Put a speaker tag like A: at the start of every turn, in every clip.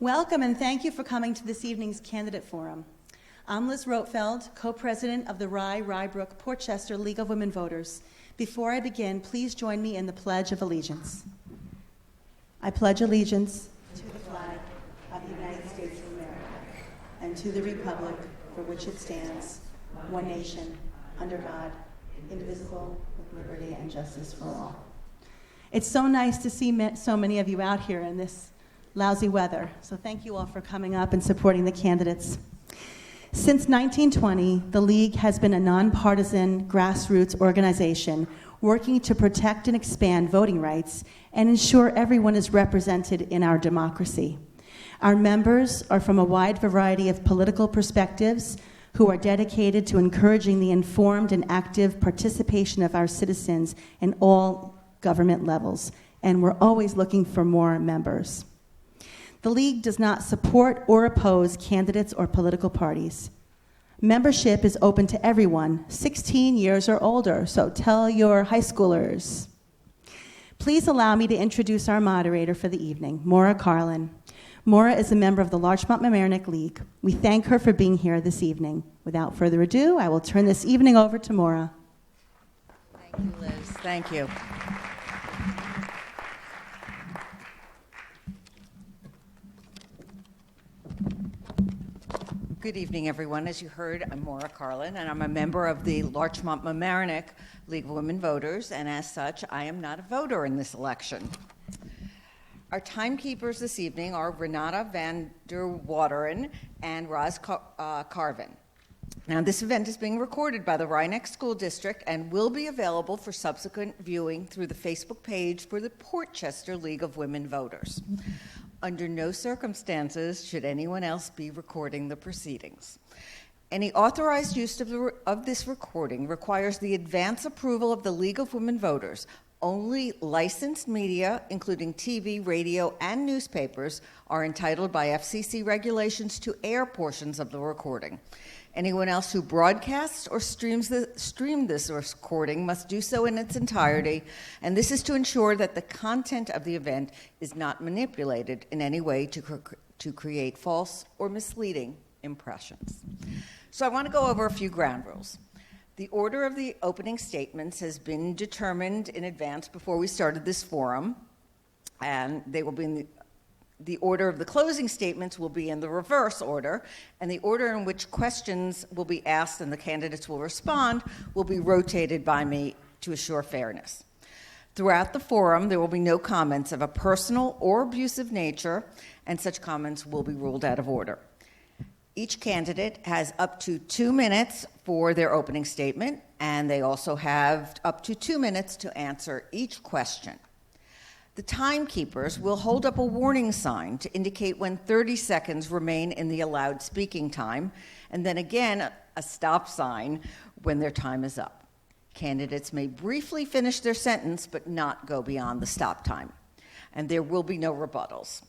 A: Welcome and thank you for coming to this evening's Candidate Forum. I'm Liz Rotfeld, co-president of the Rye-Rybrook Portchester League of Women Voters. Before I begin, please join me in the Pledge of Allegiance. I pledge allegiance to the flag of the United States of America and to the republic for which it stands, one nation, under God, indivisible, with liberty and justice for all. It's so nice to see so many of you out here in this lousy weather, so thank you all for coming up and supporting the candidates. Since 1920, the League has been a nonpartisan grassroots organization working to protect and expand voting rights and ensure everyone is represented in our democracy. Our members are from a wide variety of political perspectives who are dedicated to encouraging the informed and active participation of our citizens in all government levels, and we're always looking for more members. The League does not support or oppose candidates or political parties. Membership is open to everyone, 16 years or older, so tell your high schoolers. Please allow me to introduce our moderator for the evening, Maura Carlin. Maura is a member of the Larchmont-Mamaroneck League. We thank her for being here this evening. Without further ado, I will turn this evening over to Maura.
B: Thank you, Liz. Thank you. Good evening, everyone. As you heard, I'm Maura Carlin, and I'm a member of the Larchmont-Mamaroneck League of Women Voters, and as such, I am not a voter in this election. Our timekeepers this evening are Renata van der Wateren and Roz Carvin. Now, this event is being recorded by the Rye-Neck School District and will be available for subsequent viewing through the Facebook page for the Portchester League of Women Voters. Under no circumstances should anyone else be recording the proceedings. Any authorized use of this recording requires the advance approval of the League of Women Voters. Only licensed media, including TV, radio, and newspapers, are entitled by FCC regulations to air portions of the recording. Anyone else who broadcasts or stream this recording must do so in its entirety, and this is to ensure that the content of the event is not manipulated in any way to create false or misleading impressions. So I want to go over a few ground rules. The order of the opening statements has been determined in advance before we started this forum, and they will be in the order of the closing statements will be in the reverse order, and the order in which questions will be asked and the candidates will respond will be rotated by me to assure fairness. Throughout the forum, there will be no comments of a personal or abusive nature, and such comments will be ruled out of order. Each candidate has up to 2 minutes for their opening statement, and they also have up to 2 minutes to answer each question. The timekeepers will hold up a warning sign to indicate when 30 seconds remain in the allowed speaking time, and then again a stop sign when their time is up. Candidates may briefly finish their sentence but not go beyond the stop time, and there will be no rebuttals.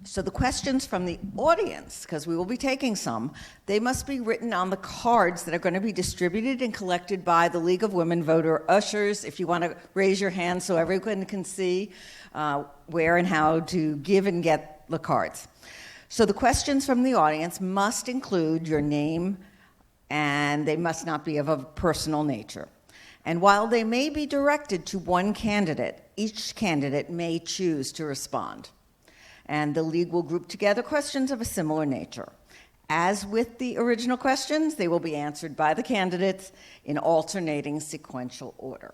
B: So the questions from the audience, because we will be taking some, they must be written on the cards that are going to be distributed and collected by the League of Women Voter ushers. If you want to raise your hand so everyone can see where and how to give and get the cards. So the questions from the audience must include your name, and they must not be of a personal nature. And while they may be directed to one candidate, each candidate may choose to respond. And the League will group together questions of a similar nature. As with the original questions, they will be answered by the candidates in alternating sequential order.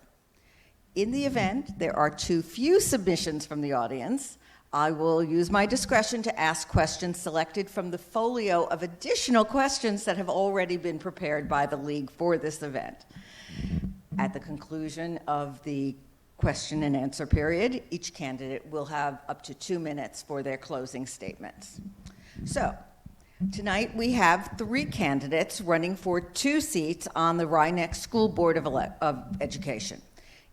B: In the event there are too few submissions from the audience, I will use my discretion to ask questions selected from the folio of additional questions that have already been prepared by the League for this event. At the conclusion of the question and answer period, each candidate will have up to 2 minutes for their closing statements. So, tonight we have 3 candidates running for 2 seats on the Rye-Neck School Board of Education.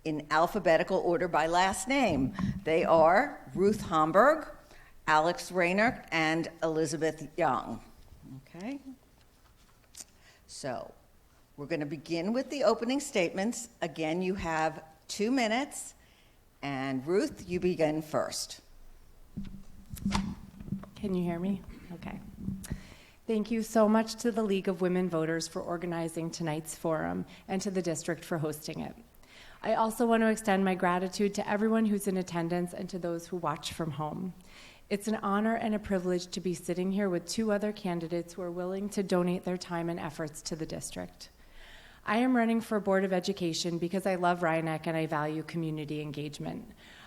B: In alphabetical order by last name, they are Ruth Homburg, Alex Rayner, and Elizabeth Young. Okay? So, we're going to begin with the opening statements. Again, you have 2 minutes, and Ruth, you begin first.
A: Okay.
C: Can you hear me? Okay. Thank you so much to the League of Women Voters for organizing tonight's forum and to the district for hosting it. I also want to extend my gratitude to everyone who's in attendance and to those who watch from home. It's an honor and a privilege to be sitting here with two other candidates who are willing to donate their time and efforts to the district. I am running for Board of Education because I love Rhinebeck and I value community engagement.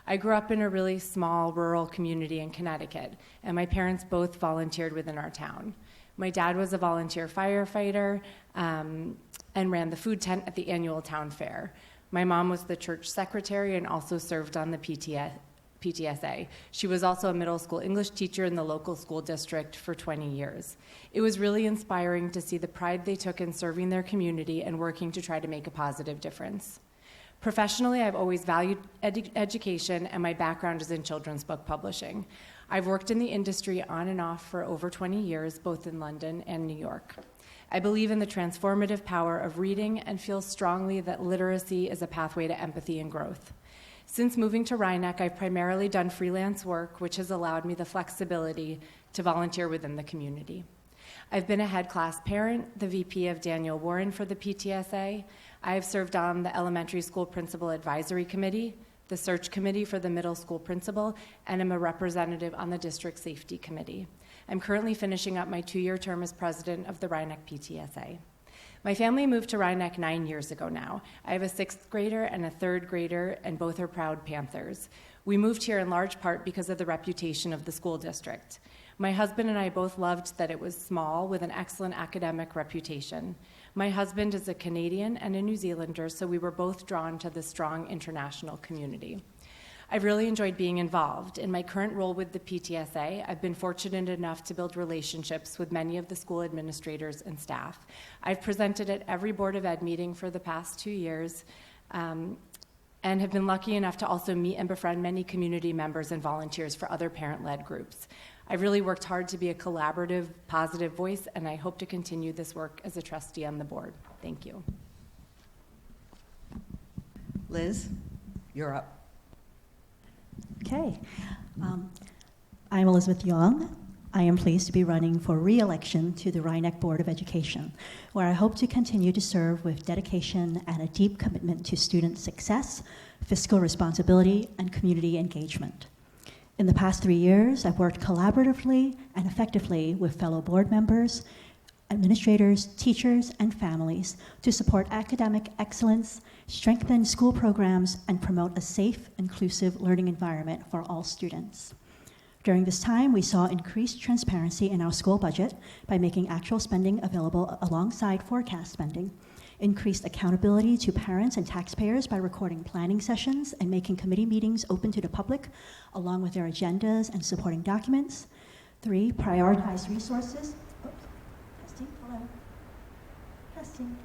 C: I grew up in a really small rural community in Connecticut, and my parents both volunteered within our town. My dad was a volunteer firefighter and ran the food tent at the annual town fair. My mom was the church secretary and also served on the PTSA. She was also a middle school English teacher in the local school district for 20 years. It was really inspiring to see the pride they took in serving their community and working to try to make a positive difference. Professionally, I've always valued education, and my background is in children's book publishing. I've worked in the industry on and off for over 20 years, both in London and New York. I believe in the transformative power of reading and feel strongly that literacy is a pathway to empathy and growth. Since moving to Rhinebeck, I've primarily done freelance work, which has allowed me the flexibility to volunteer within the community. I've been a head class parent, the VP of Daniel Warren for the PTSA. I have served on the Elementary School Principal Advisory Committee, the Search Committee for the Middle School Principal, and am a representative on the District Safety Committee. I'm currently finishing up my 2-year term as president of the Rhinebeck PTSA. My family moved to Rhinebeck 9 years ago now. I have a 6th grader and a 3rd grader, and both are proud Panthers. We moved here in large part because of the reputation of the school district. My husband and I both loved that it was small with an excellent academic reputation. My husband is a Canadian and a New Zealander, so we were both drawn to the strong international community. I've really enjoyed being involved. In my current role with the PTSA, I've been fortunate enough to build relationships with many of the school administrators and staff. I've presented at every Board of Ed meeting for the past 2 years, and have been lucky enough to also meet and befriend many community members and volunteers for other parent-led groups. I've really worked hard to be a collaborative, positive voice, and I hope to continue this work as a trustee on the board. Thank you.
B: Liz, you're up.
D: Okay. I'm Elizabeth Young. I am pleased to be running for re-election to the Rhinebeck Board of Education, where I hope to continue to serve with dedication and a deep commitment to student success, fiscal responsibility, and community engagement. In the past 3 years, I've worked collaboratively and effectively with fellow board members, administrators, teachers, and families to support academic excellence, strengthen school programs, and promote a safe, inclusive learning environment for all students. During this time, we saw increased transparency in our school budget by making actual spending available alongside forecast spending, increased accountability to parents and taxpayers by recording planning sessions and making committee meetings open to the public, along with their agendas and supporting documents. 3, prioritized resources. Testing, hello. Testing.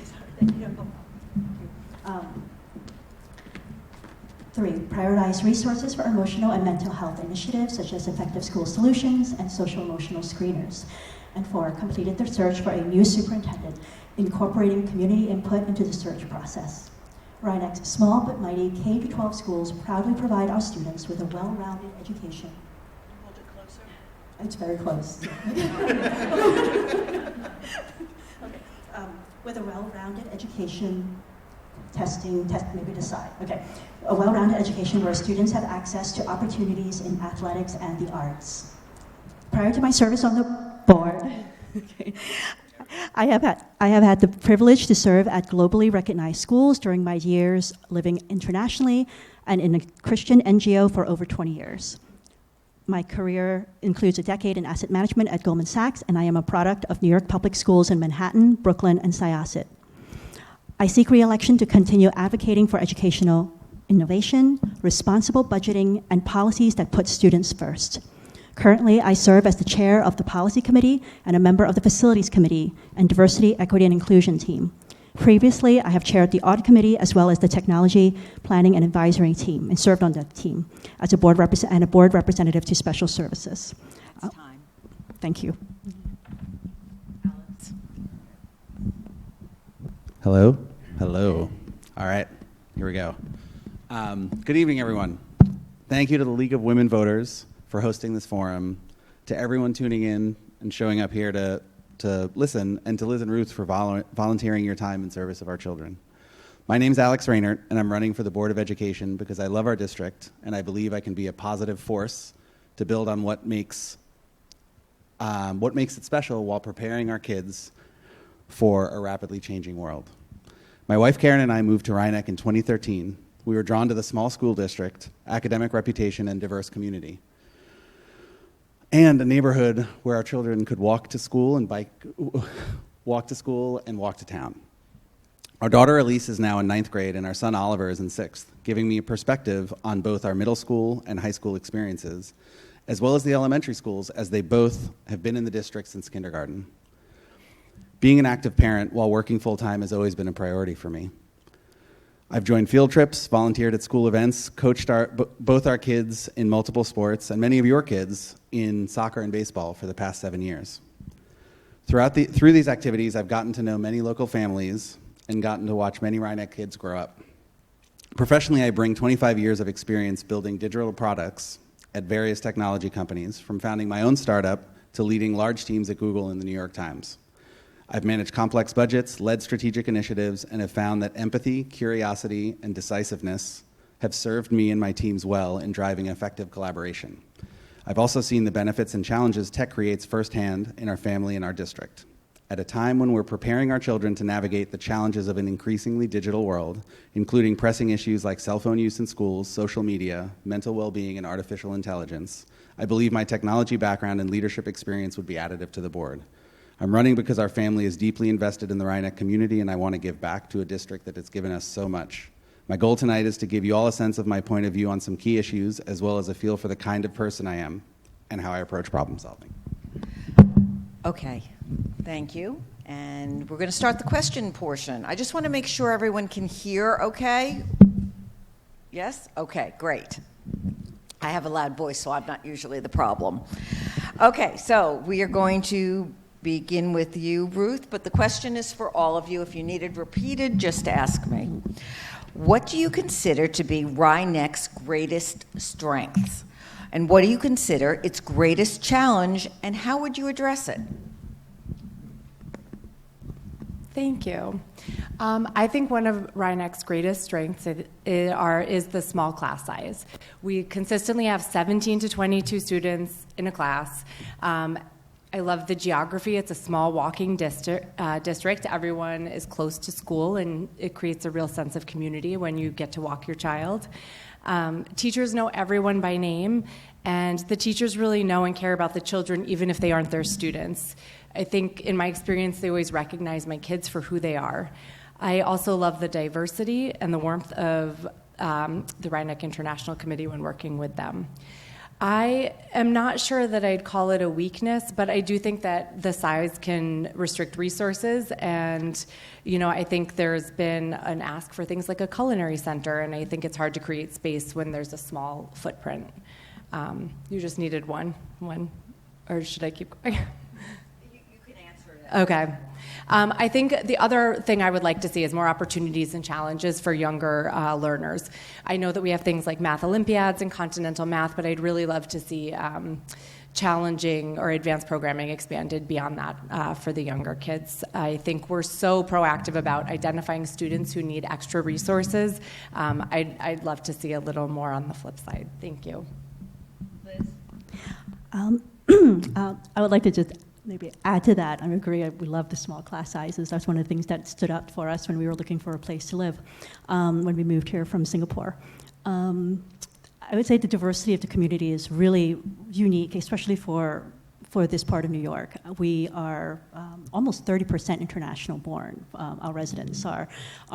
D: Sorry, thank you. 3, prioritize resources for emotional and mental health initiatives such as effective school solutions and social emotional screeners. And 4, completed their search for a new superintendent, incorporating community input into the search process. Rhinebeck's small but mighty K-12 schools proudly provide our students with a well-rounded education. Hold it closer. It's very close. Okay. With a well-rounded education, maybe decide. Okay. A well-rounded education where students have access to opportunities in athletics and the arts. Prior to my service on the board, okay, I have had the privilege to serve at globally recognized schools during my years living internationally and in a Christian NGO for over 20 years. My career includes a decade in asset management at Goldman Sachs, and I am a product of New York Public Schools in Manhattan, Brooklyn, and Syosset. I seek re-election to continue advocating for educational innovation, responsible budgeting, and policies that put students first. Currently, I serve as the chair of the Policy Committee and a member of the Facilities Committee and Diversity, Equity, and Inclusion team. Previously, I have chaired the Audit Committee as well as the Technology, Planning, and Advisory team, and served on that team as a board representative to Special Services.
B: It's time.
D: Thank you.
B: Alex.
E: Hello? Hello. All right, here we go. Good evening, everyone. Thank you to the League of Women Voters for hosting this forum, to everyone tuning in and showing up here to listen, and to Liz and Ruth for volunteering your time in service of our children. My name's Alex Raynert, and I'm running for the Board of Education because I love our district, and I believe I can be a positive force to build on what makes it special while preparing our kids for a rapidly changing world. My wife Karen and I moved to Rhinebeck in 2013. We were drawn to the small school district, academic reputation, and diverse community, and a neighborhood where our children could walk to school and walk to town. Our daughter Elise is now in 9th grade, and our son Oliver is in 6th, giving me a perspective on both our middle school and high school experiences, as well as the elementary schools, as they both have been in the district since kindergarten. Being an active parent while working full-time has always been a priority for me. I've joined field trips, volunteered at school events, coached both our kids in multiple sports, and many of your kids in soccer and baseball for the past 7 years. Through these activities, I've gotten to know many local families and gotten to watch many Rhinebeck kids grow up. Professionally, I bring 25 years of experience building digital products at various technology companies, from founding my own startup to leading large teams at Google and the New York Times. I've managed complex budgets, led strategic initiatives, and have found that empathy, curiosity, and decisiveness have served me and my teams well in driving effective collaboration. I've also seen the benefits and challenges tech creates firsthand in our family and our district. At a time when we're preparing our children to navigate the challenges of an increasingly digital world, including pressing issues like cell phone use in schools, social media, mental well-being, and artificial intelligence, I believe my technology background and leadership experience would be additive to the board. I'm running because our family is deeply invested in the Rhinebeck community, and I want to give back to a district that has given us so much. My goal tonight is to give you all a sense of my point of view on some key issues, as well as a feel for the kind of person I am and how I approach problem solving.
B: Okay, thank you. And we're going to start the question portion. I just want to make sure everyone can hear okay. Yes? Okay, great. I have a loud voice, so I'm not usually the problem. Okay, so we are going to begin with you, Ruth, but the question is for all of you. If you need it repeated, just ask me. What do you consider to be Rhinebeck's greatest strengths? And what do you consider its greatest challenge, and how would you address it?
C: Thank you. I think one of Rhinebeck's greatest strengths is the small class size. We consistently have 17 to 22 students in a class. I love the geography. It's a small walking district. Everyone is close to school, and it creates a real sense of community when you get to walk your child. Teachers know everyone by name, and the teachers really know and care about the children even if they aren't their students. I think in my experience, they always recognize my kids for who they are. I also love the diversity and the warmth of the Rhinebeck International Committee when working with them. I am not sure that I'd call it a weakness, but I do think that the size can restrict resources, and I think there's been an ask for things like a culinary center, and I think it's hard to create space when there's a small footprint. You just needed one, or should I keep going?
B: You can answer it.
C: Okay. I think the other thing I would like to see is more opportunities and challenges for younger learners. I know that we have things like Math Olympiads and Continental Math, but I'd really love to see challenging or advanced programming expanded beyond that for the younger kids. I think we're so proactive about identifying students who need extra resources. I'd love to see a little more on the flip side. Thank you.
B: Liz?
D: I would like to just maybe add to that. I agree. We love the small class sizes. That's one of the things that stood out for us when we were looking for a place to live when we moved here from Singapore. I would say the diversity of the community is really unique, especially for this part of New York. We are almost 30% international born. Our residents are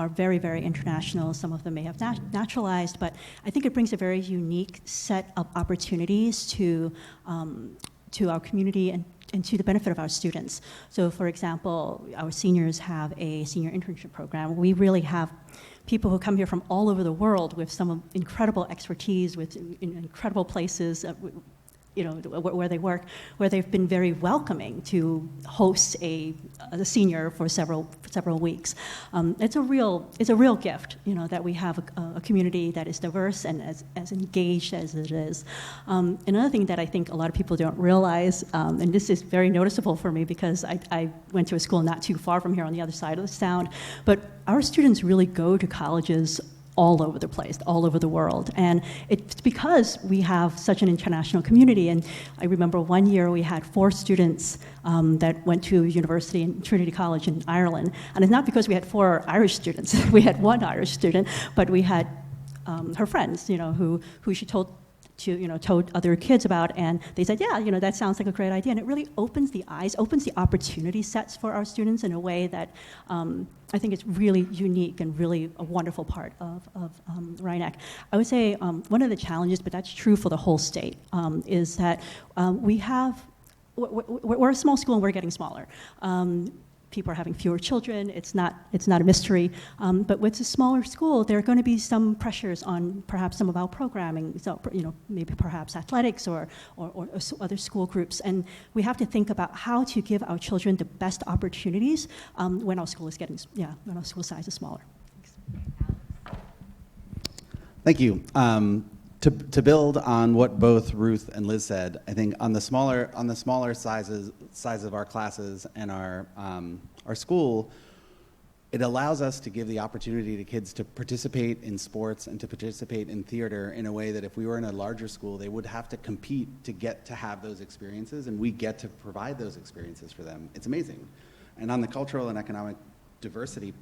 D: very, very international. Some of them may have naturalized, but I think it brings a very unique set of opportunities to our community and to the benefit of our students. So for example, our seniors have a senior internship program. We really have people who come here from all over the world with some incredible expertise, with incredible places, where they work, where they've been very welcoming to host a senior for several weeks. It's a real gift, that we have a community that is diverse and as engaged as it is. Another thing that I think a lot of people don't realize, and this is very noticeable for me because I went to a school not too far from here on the other side of the Sound, but our students really go to colleges all over the place, all over the world. And it's because we have such an international community. And I remember one year we had 4 students that went to university in Trinity College in Ireland. And it's not because we had 4 Irish students. We had 1 Irish student, but we had her friends, who she told other kids about, and they said, yeah, that sounds like a great idea. And it really opens the eyes, opens the opportunity sets for our students in a way that I think it's really unique and really a wonderful part of Rhinebeck. I would say one of the challenges, but that's true for the whole state, is that we're a small school and we're getting smaller. People are having fewer children. It's not a mystery. But with a smaller school, there are going to be some pressures on perhaps some of our programming. So maybe perhaps athletics or other school groups. And we have to think about how to give our children the best opportunities when our school when our school size is smaller.
E: Thank you. To build on what both Ruth and Liz said, I think on the smaller size of our classes and our school, it allows us to give the opportunity to kids to participate in sports and to participate in theater in a way that if we were in a larger school, they would have to compete to get to have those experiences, and we get to provide those experiences for them. It's amazing. And on the cultural and economic diversity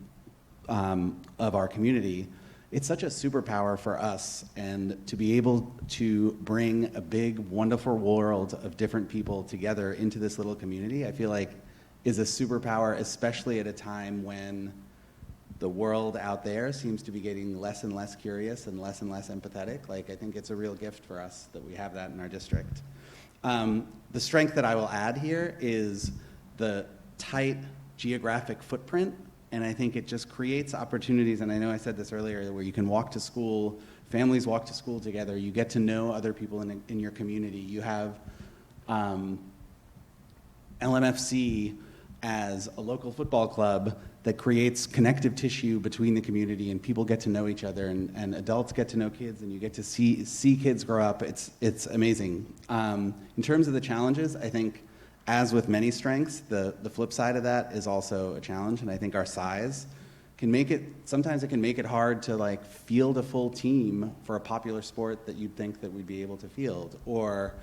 E: of our community, it's such a superpower for us, and to be able to bring a big, wonderful world of different people together into this little community, I feel like is a superpower, especially at a time when the world out there seems to be getting less and less curious and less empathetic. Like, I think it's a real gift for us that we have that in our district. The strength that I will add here is the tight geographic footprint. And I think it just creates opportunities, and I know I said this earlier, where you can walk to school, families walk to school together, you get to know other people in your community. You have LMFC as a local football club that creates connective tissue between the community, and people get to know each other, and adults get to know kids, and you get to see kids grow up. It's amazing. In terms of the challenges, I think, as with many strengths, the flip side of that is also a challenge, and I think our size can make it, sometimes it can make it hard to field a full team for a popular sport that you'd think that we'd be able to field, or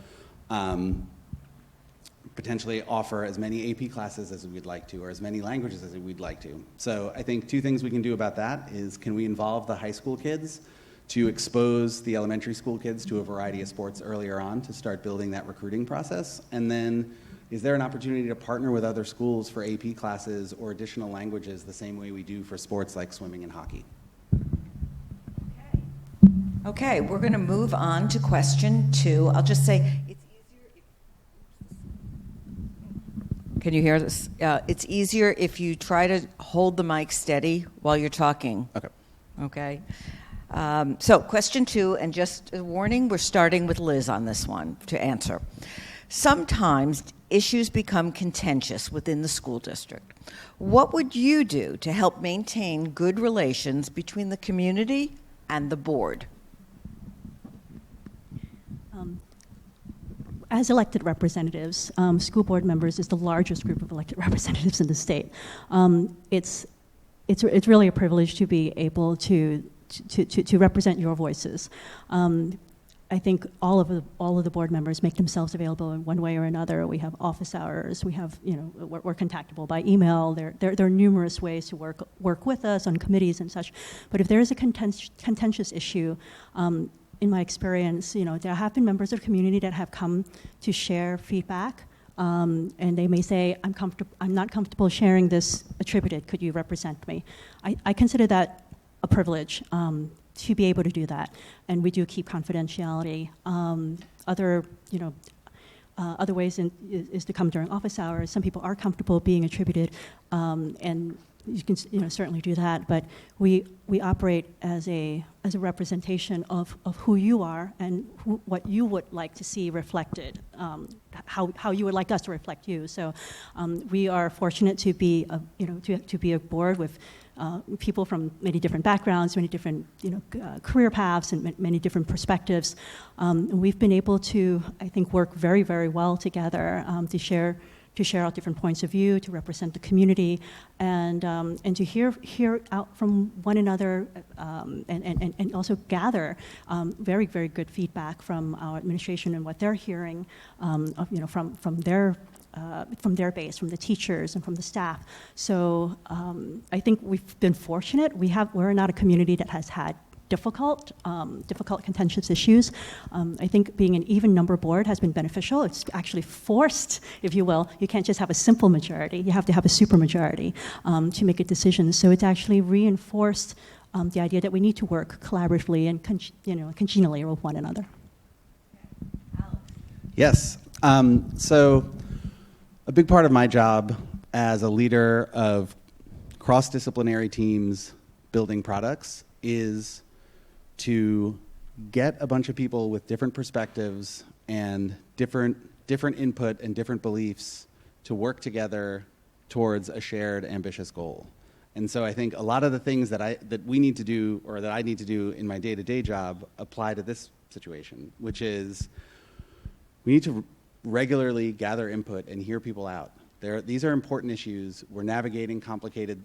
E: potentially offer as many AP classes as we'd like to, or as many languages as we'd like to. So I think 2 things we can do about that is, can we involve the high school kids to expose the elementary school kids to a variety of sports earlier on to start building that recruiting process? And then, is there an opportunity to partner with other schools for AP classes or additional languages the same way we do for sports like swimming and hockey?
B: Okay, we're going to move on to question 2. I'll just say, it's easier if... Can you hear this? It's easier if you try to hold the mic steady while you're talking.
E: Okay.
B: Okay. So question 2, and just a warning, we're starting with Liz on this one to answer. Sometimes issues become contentious within the school district. What would you do to help maintain good relations between the community and the board?
D: As elected representatives, school board members is the largest group of elected representatives in the state. It's really a privilege to be able to represent your voices. I think all of the board members make themselves available in one way or another. We have office hours. We have, we're contactable by email. There are numerous ways to work with us on committees and such. But if there is a contentious issue, in my experience, there have been members of the community that have come to share feedback, and they may say, I'm not comfortable sharing this attributed. Could you represent me? I consider that a privilege. To be able to do that, and we do keep confidentiality. Other ways is to come during office hours. Some people are comfortable being attributed, and you can certainly do that, but we operate as a representation of who you are and what you would like to see reflected, how you would like us to reflect you. So we are fortunate to be to be a board with people from many different backgrounds, many different career paths, and many different perspectives. And we've been able to, I think, work very, very well together to share our different points of view, to represent the community, and to hear out from one another, and also gather very, very good feedback from our administration and what they're hearing, from their base, from the teachers and from the staff. So I think we've been fortunate. We're not a community that has had difficult, contentious issues. I think being an even number board has been beneficial. It's actually forced, if you will. You can't just have a simple majority. You have to have a supermajority to make a decision. So it's actually reinforced the idea that we need to work collaboratively and congenially with one another.
E: Yes. So a big part of my job as a leader of cross-disciplinary teams building products is to get a bunch of people with different perspectives and different input and different beliefs to work together towards a shared ambitious goal. And so I think a lot of the things that we need to do, or that I need to do in my day-to-day job, apply to this situation, which is we need to regularly gather input and hear people out. These are important issues. We're navigating complicated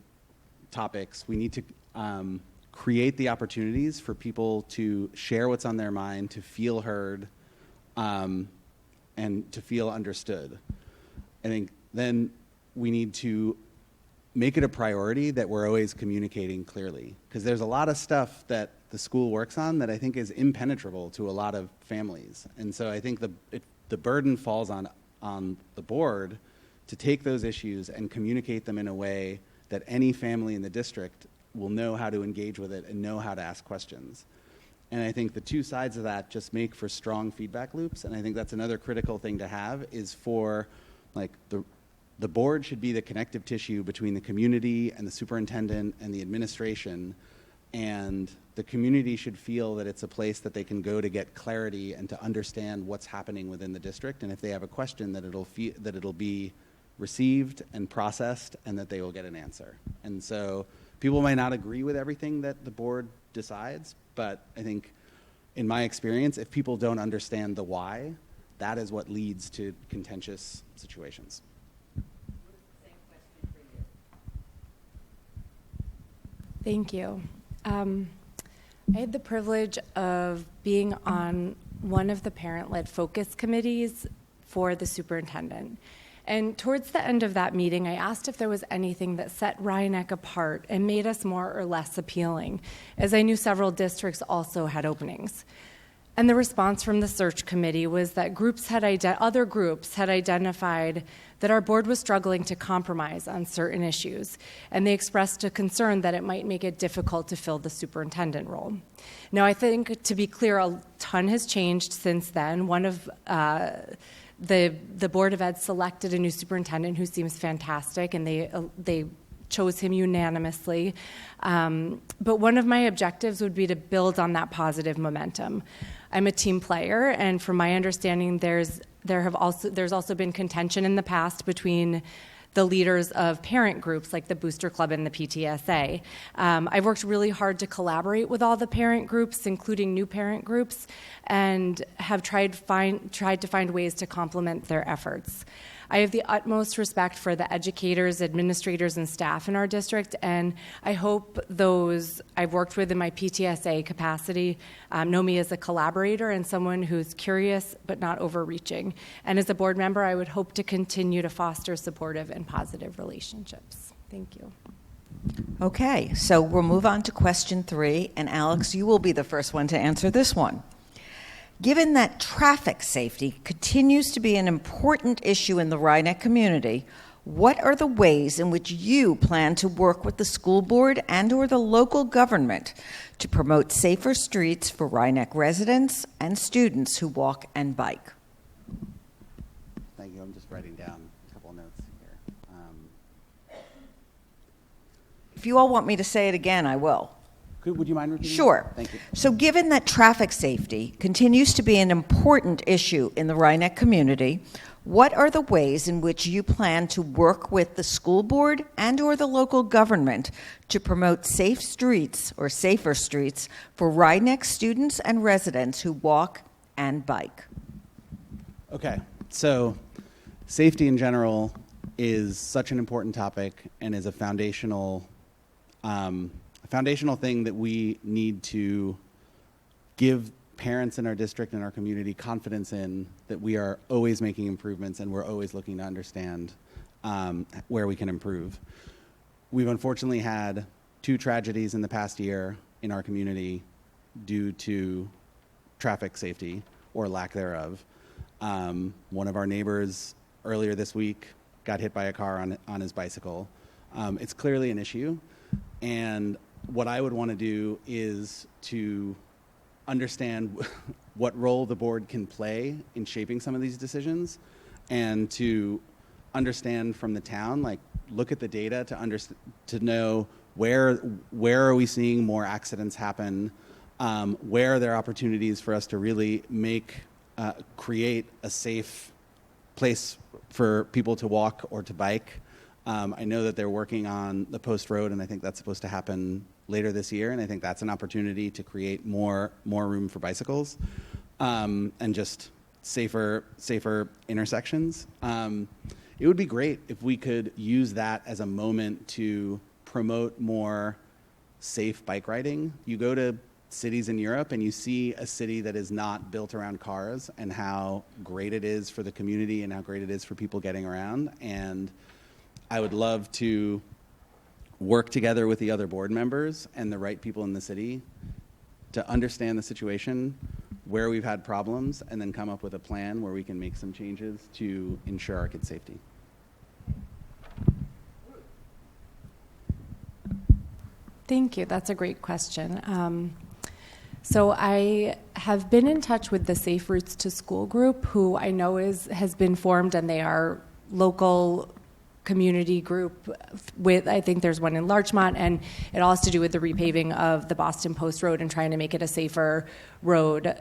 E: topics. We need to create the opportunities for people to share what's on their mind, to feel heard, and to feel understood. I think then we need to make it a priority that we're always communicating clearly, because there's a lot of stuff that the school works on that I think is impenetrable to a lot of families. And so I think the burden falls on the board to take those issues and communicate them in a way that any family in the district will know how to engage with it and know how to ask questions. And I think the two sides of that just make for strong feedback loops. And I think that's another critical thing to have, is for the board should be the connective tissue between the community and the superintendent and the administration. And the community should feel that it's a place that they can go to get clarity and to understand what's happening within the district. And if they have a question, that it'll be received and processed, and that they will get an answer. And so people might not agree with everything that the board decides, but I think in my experience, if people don't understand the why, that is what leads to contentious situations.
C: Thank you. I had the privilege of being on one of the parent-led focus committees for the superintendent. And towards the end of that meeting, I asked if there was anything that set Rhinebeck apart and made us more or less appealing, as I knew several districts also had openings. And the response from the search committee was that other groups had identified that our board was struggling to compromise on certain issues, and they expressed a concern that it might make it difficult to fill the superintendent role. Now, I think, to be clear, a ton has changed since then. One of the Board of Ed selected a new superintendent who seems fantastic, and they chose him unanimously. But one of my objectives would be to build on that positive momentum. I'm a team player, and from my understanding, there's also been contention in the past between the leaders of parent groups like the Booster Club and the PTSA. I've worked really hard to collaborate with all the parent groups, including new parent groups, and have tried to find ways to complement their efforts. I have the utmost respect for the educators, administrators, and staff in our district, and I hope those I've worked with in my PTSA capacity know me as a collaborator and someone who's curious but not overreaching. And as a board member, I would hope to continue to foster supportive and positive relationships. Thank you.
B: Okay, so we'll move on to question 3, and Alex, you will be the first one to answer this one. Given that traffic safety continues to be an important issue in the Rhinebeck community, what are the ways in which you plan to work with the school board and/or the local government to promote safer streets for Rhinebeck residents and students who walk and bike?
E: Thank you. I'm just writing down a couple of notes here.
B: you all want me to say it again, I will.
E: Would you mind repeating?
B: Sure.
E: Thank you.
B: So given that traffic safety continues to be an important issue in the Rhinebeck community, what are the ways in which you plan to work with the school board and or the local government to promote safe streets or safer streets for Rhinebeck students and residents who walk and bike?
E: Okay, so safety in general is such an important topic and is a foundational thing that we need to give parents in our district and our community confidence in, that we are always making improvements and we're always looking to understand where we can improve. We've unfortunately had 2 tragedies in the past year in our community due to traffic safety or lack thereof. One of our neighbors earlier this week got hit by a car on his bicycle. It's clearly an issue, and what I would want to do is to understand what role the board can play in shaping some of these decisions, and to understand from the town, like, look at the data to know where are we seeing more accidents happen, where are there opportunities for us to really create a safe place for people to walk or to bike. I know that they're working on the Post Road, and I think that's supposed to happen later this year, and I think that's an opportunity to create more room for bicycles, and just safer intersections. It would be great if we could use that as a moment to promote more safe bike riding. You go to cities in Europe and you see a city that is not built around cars, and how great it is for the community and how great it is for people getting around. And I would love to work together with the other board members and the right people in the city to understand the situation, where we've had problems, and then come up with a plan where we can make some changes to ensure our kids' safety.
C: Thank you. That's a great question. So I have been in touch with the Safe Routes to School group, who I know has been formed, and they are local community group with, I think there's one in Larchmont, and it all has to do with the repaving of the Boston Post Road and trying to make it a safer road,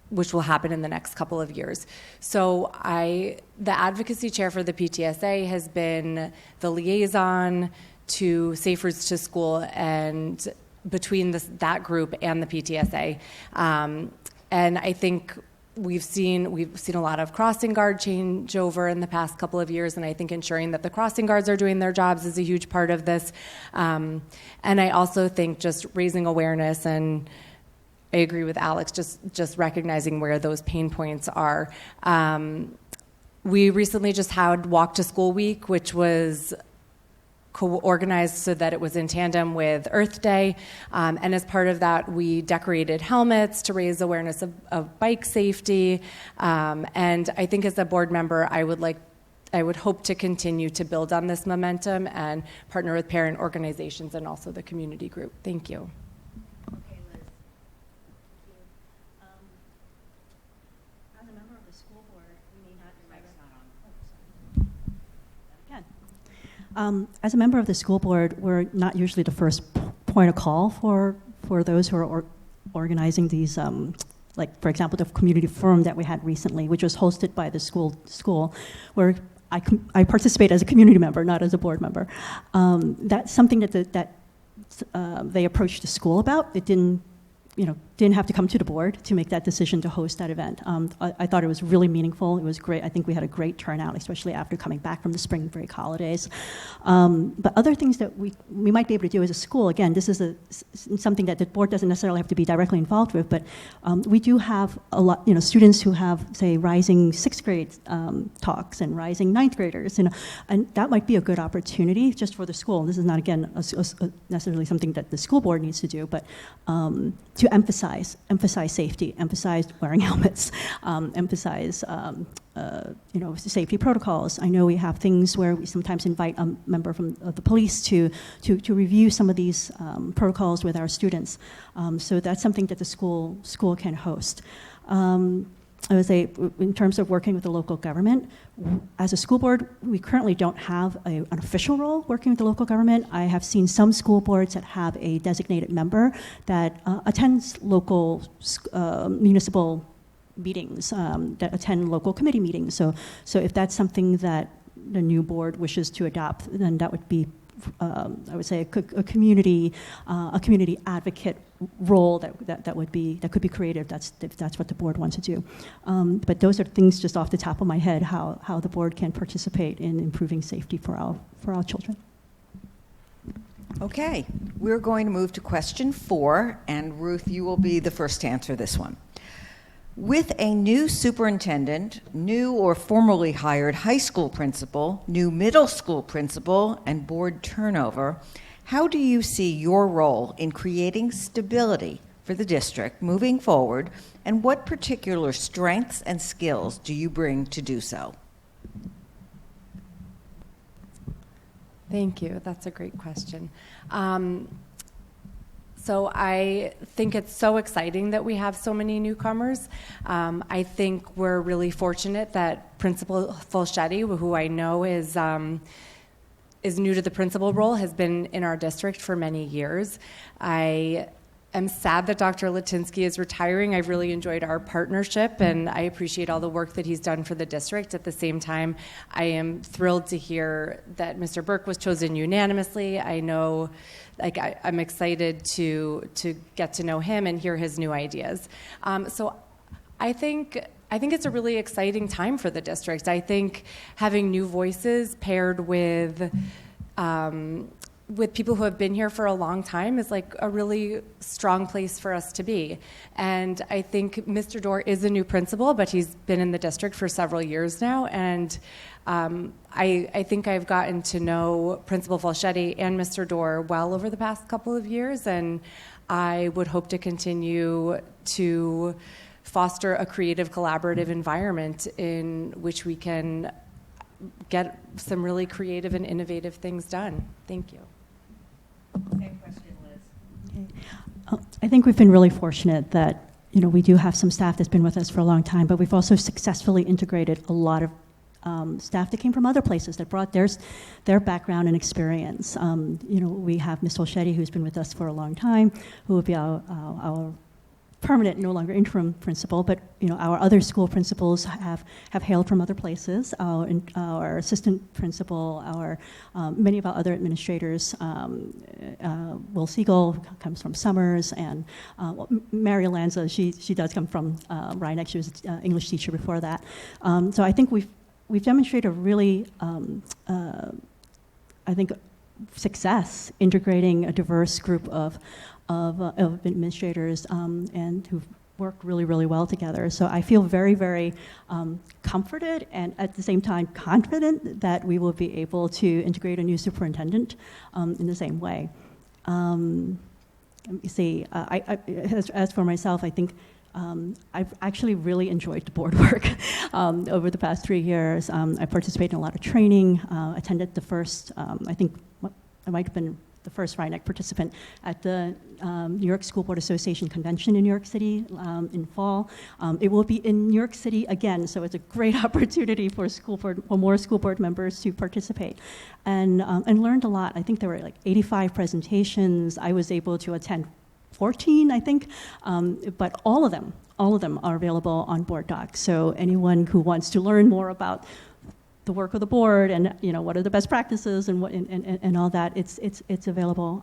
C: which will happen in the next couple of years. So the advocacy chair for the PTSA has been the liaison to Safe Routes to School, and between that group and the PTSA. And I think we've seen a lot of crossing guard changeover in the past couple of years, and I think ensuring that the crossing guards are doing their jobs is a huge part of this. And I also think just raising awareness, and I agree with Alex, just recognizing where those pain points are. We recently just had Walk to School Week, which was co-organized so that it was in tandem with Earth Day. And as part of that, we decorated helmets to raise awareness of bike safety. And I think as a board member, I would hope to continue to build on this momentum and partner with parent organizations and also the community group. Thank you.
D: Okay, Liz. As a member of the school board, you may not as a member of the school board, we're not usually the first point of call for those who are organizing these, like, for example, the community forum that we had recently, which was hosted by the school, where I participate as a community member, not as a board member. That's something that they approached the school about. It didn't have to come to the board to make that decision to host that event. I thought it was really meaningful. It was great. I think we had a great turnout, especially after coming back from the spring break holidays. But other things that we might be able to do as a school, again, this is something that the board doesn't necessarily have to be directly involved with, but we do have a lot, students who have, say, rising 6th grade talks and rising 9th graders, and that might be a good opportunity just for the school. This is not, again, necessarily something that the school board needs to do, but to emphasize safety, emphasize wearing helmets, emphasize safety protocols. I know we have things where we sometimes invite a member from the police to review some of these protocols with our students. So that's something that the school can host. I would say, in terms of working with the local government, as a school board, we currently don't have an official role working with the local government. I have seen some school boards that have a designated member that attends local municipal meetings, that attend local committee meetings. So if that's something that the new board wishes to adopt, then that would be, I would say, a community advocate role that could be creative. If that's what the board wants to do. But those are things just off the top of my head, how the board can participate in improving safety for our children.
B: Okay, we're going to move to question 4, and Ruth, you will be the first to answer this one. With a new superintendent, new or formerly hired high school principal, new middle school principal, and board turnover, how do you see your role in creating stability for the district moving forward, and what particular strengths and skills do you bring to do so?
C: Thank you. That's a great question. So I think it's so exciting that we have so many newcomers. I think we're really fortunate that Principal Fulchetti, who I know is new to the principal role, has been in our district for many years. I am sad that Dr. Latinsky is retiring. I've really enjoyed our partnership, and I appreciate all the work that he's done for the district. At the same time, I am thrilled to hear that Mr. Burke was chosen unanimously. I know, I'm excited to get to know him and hear his new ideas. So I think it's a really exciting time for the district. I think having new voices paired with people who have been here for a long time is like a really strong place for us to be. And I think Mr. Dorr is a new principal, but he's been in the district for several years now. And I think I've gotten to know Principal Fulchetti and Mr. Dorr well over the past couple of years, and I would hope to continue to foster a creative, collaborative environment in which we can get some really creative and innovative things done. Thank you.
B: Same question, Liz.
D: Okay. I think we've been really fortunate that we do have some staff that's been with us for a long time, but we've also successfully integrated a lot of staff that came from other places that brought their background and experience. We have Ms. Fulchetti, who's been with us for a long time, who will be our permanent, no longer interim principal, but our other school principals have hailed from other places. Our assistant principal, many of our other administrators, Will Siegel comes from Summers, and Mary Lanza, she does come from Rhinebeck. She was an English teacher before that. So I think we've demonstrated a really, I think, success integrating a diverse group of administrators and who've worked really, really well together. So I feel very, very comforted and at the same time confident that we will be able to integrate a new superintendent in the same way. Let me see. As for myself, I think I've actually really enjoyed the board work over the past 3 years. I participated in a lot of training, attended the first, I think I might have been the first Rhinebeck participant at the New York School Board Association Convention in New York City in fall. It will be in New York City again, so it's a great opportunity for more school board members to participate, and learned a lot. I think there were like 85 presentations. I was able to attend 14, I think, but all of them are available on Board Docs. So anyone who wants to learn more about the work of the board and what are the best practices and all that, it's available.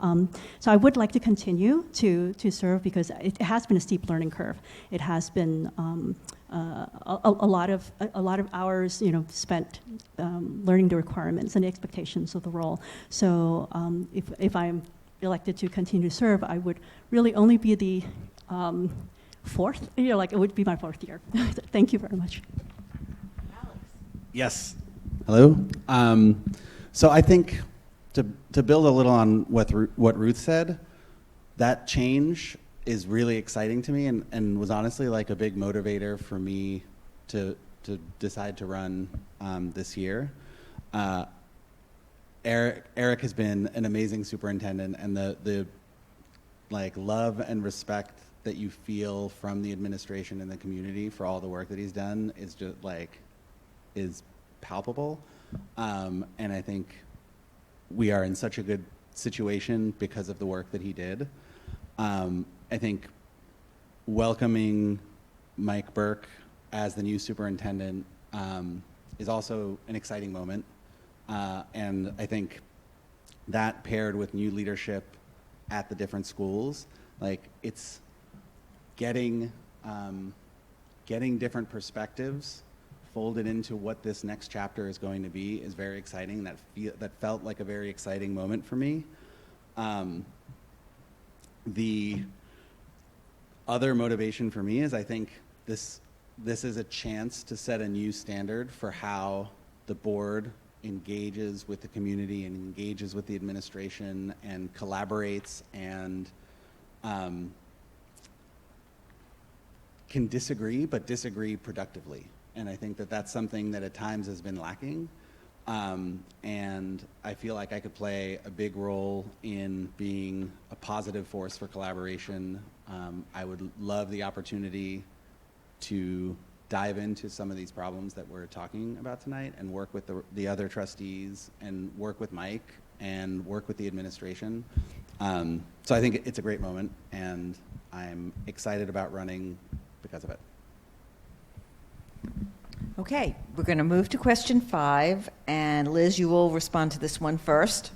D: So I would like to continue to serve because it has been a steep learning curve. It has been a lot of hours spent learning the requirements and the expectations of the role. So if I'm elected to continue to serve, I would really only be the fourth, it would be my 4th year. Thank you very much.
B: Alex.
E: Yes. Hello. So I think to build a little on what Ruth said, that change is really exciting to me and was honestly like a big motivator for me to decide to run this year. Eric has been an amazing superintendent, and the love and respect that you feel from the administration and the community for all the work that he's done is just like, is palpable. And I think we are in such a good situation because of the work that he did. I think welcoming Mike Burke as the new superintendent is also an exciting moment. And I think that paired with new leadership at the different schools, like it's getting different perspectives folded into what this next chapter is going to be is very exciting. That felt like a very exciting moment for me. The other motivation for me is I think this is a chance to set a new standard for how the board engages with the community and engages with the administration and collaborates and can disagree, but disagree productively. And I think that that's something that at times has been lacking. And I feel like I could play a big role in being a positive force for collaboration. I would love the opportunity to dive into some of these problems that we're talking about tonight and work with the other trustees and work with Mike and work with the administration. So I think it's a great moment, and I'm excited about running because of it.
B: Okay, we're going to move to question 5, and Liz, you will respond to this one first.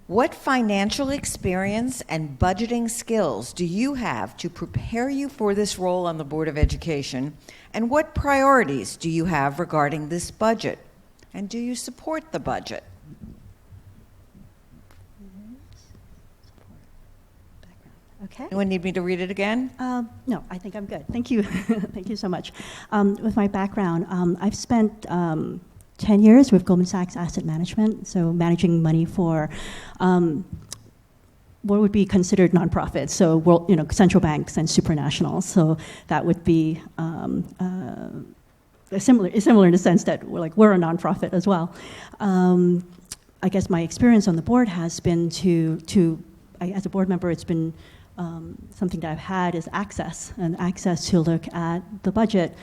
B: What financial experience and budgeting skills do you have to prepare you for this role on the Board of Education, and what priorities do you have regarding this budget, and do you support the budget?
D: Okay.
B: Anyone need me to read it again?
D: No, I think I'm good. Thank you. Thank you so much. With my background, I've spent 10 years with Goldman Sachs Asset Management, so managing money for what would be considered nonprofits, so central banks and supranationals. So that would be similar in the sense that we're a nonprofit as well. I guess my experience on the board has been as a board member, it's been something that I've had is access to look at the budget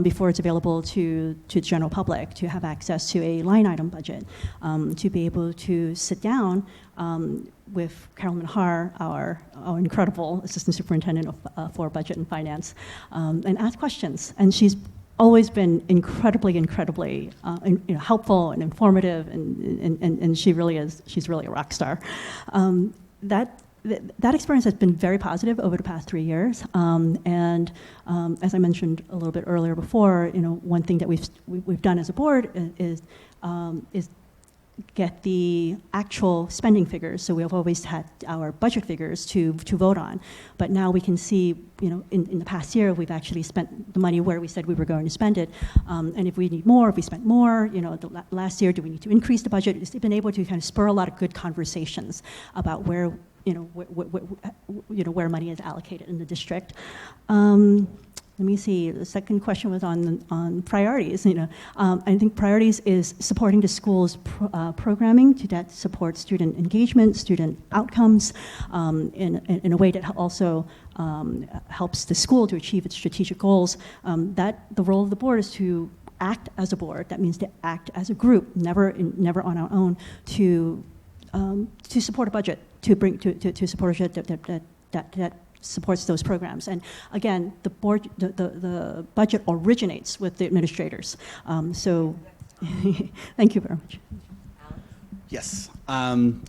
D: before it's available to the general public, to have access to a line item budget, to be able to sit down with Carolyn Har, our incredible assistant superintendent for budget and finance, and ask questions. And she's always been incredibly helpful and informative, and she's really a rock star. That experience has been very positive over the past 3 years, and as I mentioned a little bit earlier before, one thing that we've done as a board is get the actual spending figures. So we've always had our budget figures to vote on, but now we can see, in the past year, we've actually spent the money where we said we were going to spend it, and if we need more, if we spent more, last year, do we need to increase the budget? It's been able to kind of spur a lot of good conversations about where where money is allocated in the district. Let me see. The second question was on priorities. I think priorities is supporting the school's programming that supports student engagement, student outcomes, in a way that also helps the school to achieve its strategic goals. That the role of the board is to act as a board. That means to act as a group, never on our own, to support a budget, to support a budget that supports those programs. And again, the board, the budget originates with the administrators. So thank you very much.
E: Yes.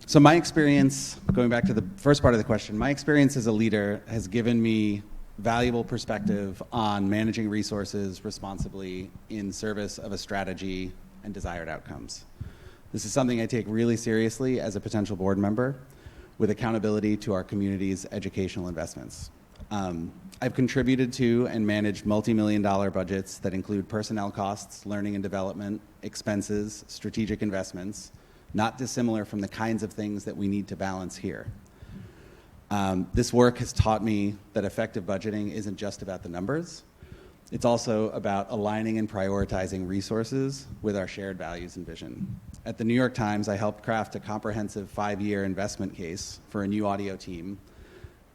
E: So my experience, going back to the first part of the question, my experience as a leader has given me valuable perspective on managing resources responsibly in service of a strategy and desired outcomes. This is something I take really seriously as a potential board member, with accountability to our community's educational investments. I've contributed to and managed multi-million-dollar budgets that include personnel costs, learning and development, expenses, strategic investments, not dissimilar from the kinds of things that we need to balance here. This work has taught me that effective budgeting isn't just about the numbers. It's also about aligning and prioritizing resources with our shared values and vision. At the New York Times, I helped craft a comprehensive 5-year investment case for a new audio team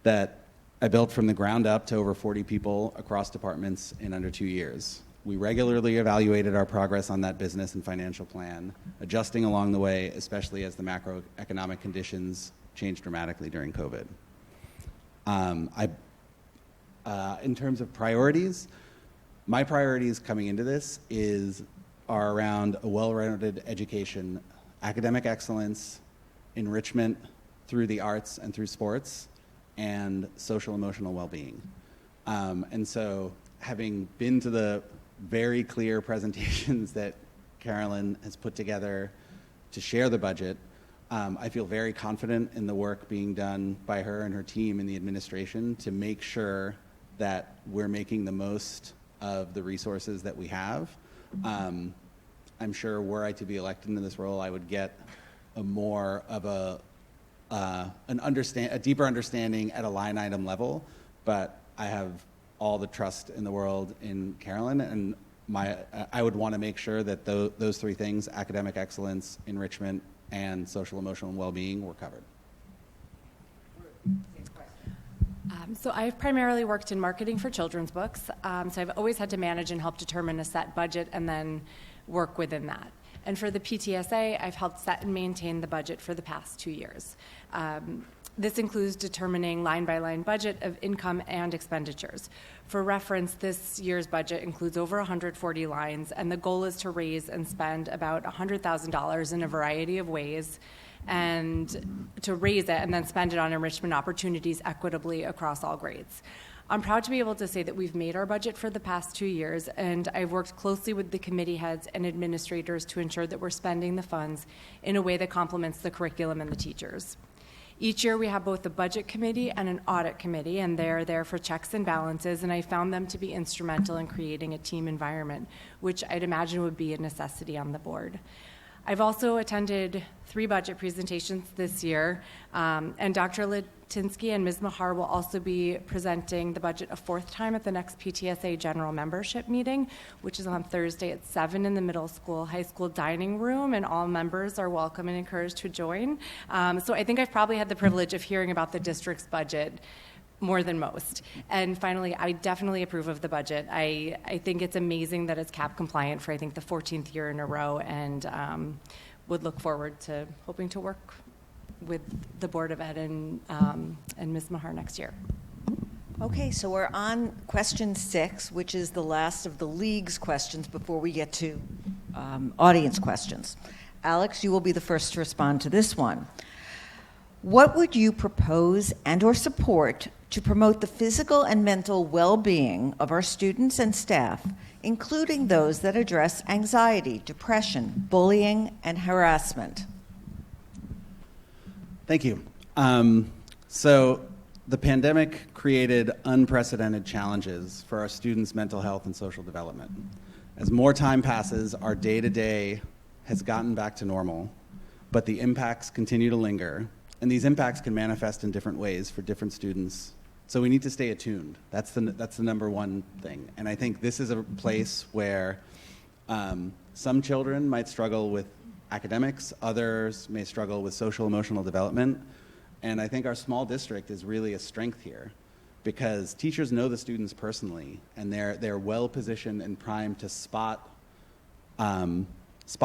E: that I built from the ground up to over 40 people across departments in under 2 years. We regularly evaluated our progress on that business and financial plan, adjusting along the way, especially as the macroeconomic conditions changed dramatically during COVID. In terms of priorities, my priorities coming into this are around a well-rounded education, academic excellence, enrichment through the arts and through sports, and social emotional well-being. And so having been to the very clear presentations that Carolyn has put together to share the budget, I feel very confident in the work being done by her and her team in the administration to make sure that we're making the most of the resources that we have. I'm sure were I to be elected into this role, I would get a more of a deeper understanding at a line item level, but I have all the trust in the world in Carolyn, and I would want to make sure that those three things, academic excellence, enrichment, and social emotional well-being, were covered.
C: So I've primarily worked in marketing for children's books, so I've always had to manage and help determine a set budget and then work within that. And for the PTSA, I've helped set and maintain the budget for the past 2 years. This includes determining line-by-line budget of income and expenditures. For reference, this year's budget includes over 140 lines, and the goal is to raise and spend about $100,000 in a variety of ways, and to raise it and then spend it on enrichment opportunities equitably across all grades. I'm proud to be able to say that we've made our budget for the past 2 years, and I've worked closely with the committee heads and administrators to ensure that we're spending the funds in a way that complements the curriculum and the teachers. Each year we have both a budget committee and an audit committee, and they're there for checks and balances, and I found them to be instrumental in creating a team environment, which I'd imagine would be a necessity on the board. I've also attended 3 budget presentations this year, and Dr. Latinsky and Ms. Mahar will also be presenting the budget a 4th time at the next PTSA general membership meeting, which is on Thursday at 7 in the middle school, high school dining room, and all members are welcome and encouraged to join. So I think I've probably had the privilege of hearing about the district's budget more than most. And finally, I definitely approve of the budget. I think it's amazing that it's CAP compliant for, I think, the 14th year in a row, and would look forward to hoping to work with the Board of Ed and Ms. Mahar next year.
B: Okay, so we're on question 6, which is the last of the league's questions before we get to audience questions. Alex, you will be the first to respond to this one. What would you propose and or support to promote the physical and mental well-being of our students and staff, including those that address anxiety, depression, bullying, and harassment?
E: Thank you. So the pandemic created unprecedented challenges for our students' mental health and social development. As more time passes, our day-to-day has gotten back to normal, but the impacts continue to linger, and these impacts can manifest in different ways for different students. So we need to stay attuned. That's the number one thing. And I think this is a place where some children might struggle with academics, others may struggle with social emotional development. And I think our small district is really a strength here because teachers know the students personally, and they're well positioned and primed to spot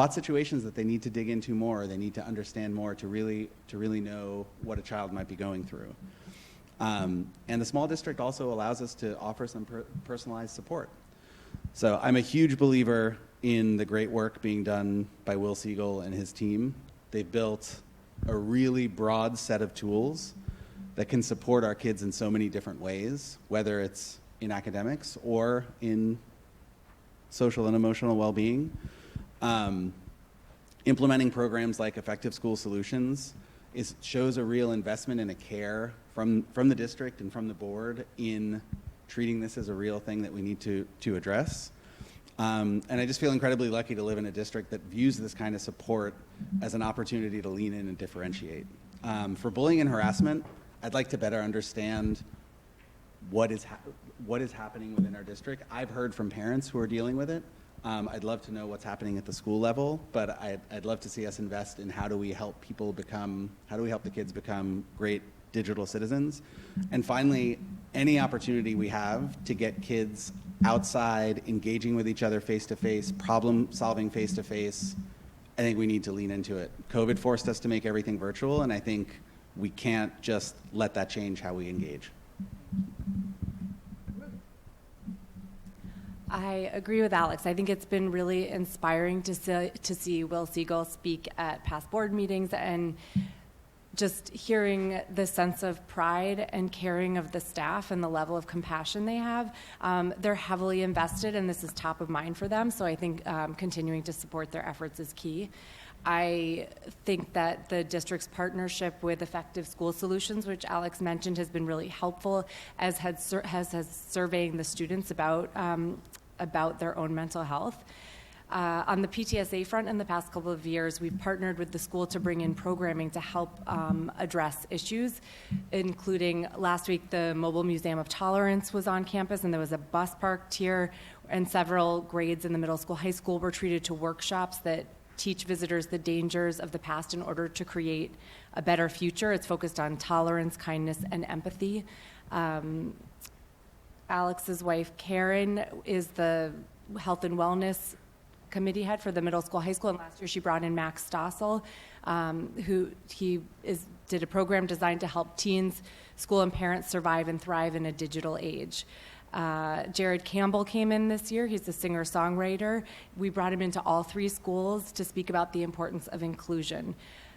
E: situations that they need to dig into more, they need to understand more to really know what a child might be going through. And the small district also allows us to offer some personalized support. So I'm a huge believer in the great work being done by Will Siegel and his team. They've built a really broad set of tools that can support our kids in so many different ways, whether it's in academics or in social and emotional well-being. Implementing programs like Effective School Solutions shows a real investment and a care from the district and from the board in treating this as a real thing that we need to address. And I just feel incredibly lucky to live in a district that views this kind of support as an opportunity to lean in and differentiate. For bullying and harassment, I'd like to better understand what is happening within our district. I've heard from parents who are dealing with it. I'd love to know what's happening at the school level, but I'd love to see us invest in how do we help the kids become great digital citizens. And finally, any opportunity we have to get kids outside, engaging with each other face-to-face, problem-solving face-to-face, I think we need to lean into it. COVID forced us to make everything virtual, and I think we can't just let that change how we engage.
C: I agree with Alex. I think it's been really inspiring to see Will Siegel speak at past board meetings, and just hearing the sense of pride and caring of the staff and the level of compassion they have. They're heavily invested, and this is top of mind for them, so I think continuing to support their efforts is key. I think that the district's partnership with Effective School Solutions, which Alex mentioned, has been really helpful, as has surveying the students about their own mental health. On the PTSA front, in the past couple of years, we've partnered with the school to bring in programming to help address issues, including last week the Mobile Museum of Tolerance was on campus, and there was a bus parked here, and several grades in the middle school, high school were treated to workshops that teach visitors the dangers of the past in order to create a better future. It's focused on tolerance, kindness, and empathy. Alex's wife, Karen, is the health and wellness committee head for the middle school, high school, and last year she brought in Max Stossel, did a program designed to help teens, school, and parents survive and thrive in a digital age. Jared Campbell came in this year. He's a singer-songwriter. We brought him into all 3 schools to speak about the importance of inclusion.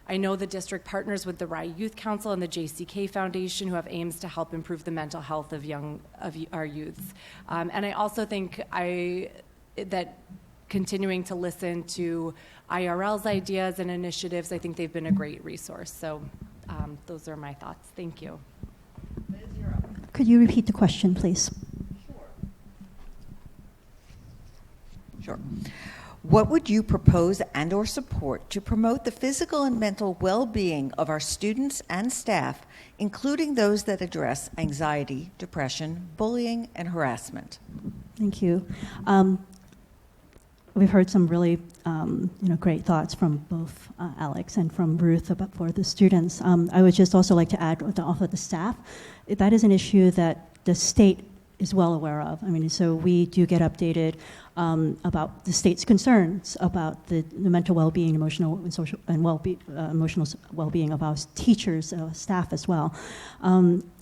C: I know the district partners with the Rye Youth Council and the JCK Foundation, who have aims to help improve the mental health of our youths. And I also think that continuing to listen to IRL's ideas and initiatives, I think they've been a great resource. So those are my thoughts. Thank you.
B: Liz, you're up.
D: Could you repeat the question, please?
B: Sure. What would you propose and or support to promote the physical and mental well-being of our students and staff, including those that address anxiety, depression, bullying, and harassment?
D: Thank you. We've heard some really great thoughts from both Alex and from Ruth for the students. I would just also like to add off of the staff, that is an issue that the state is well aware of. I mean, so we do get updated about the state's concerns about the mental well-being, emotional and social and emotional well-being of our teachers, staff as well.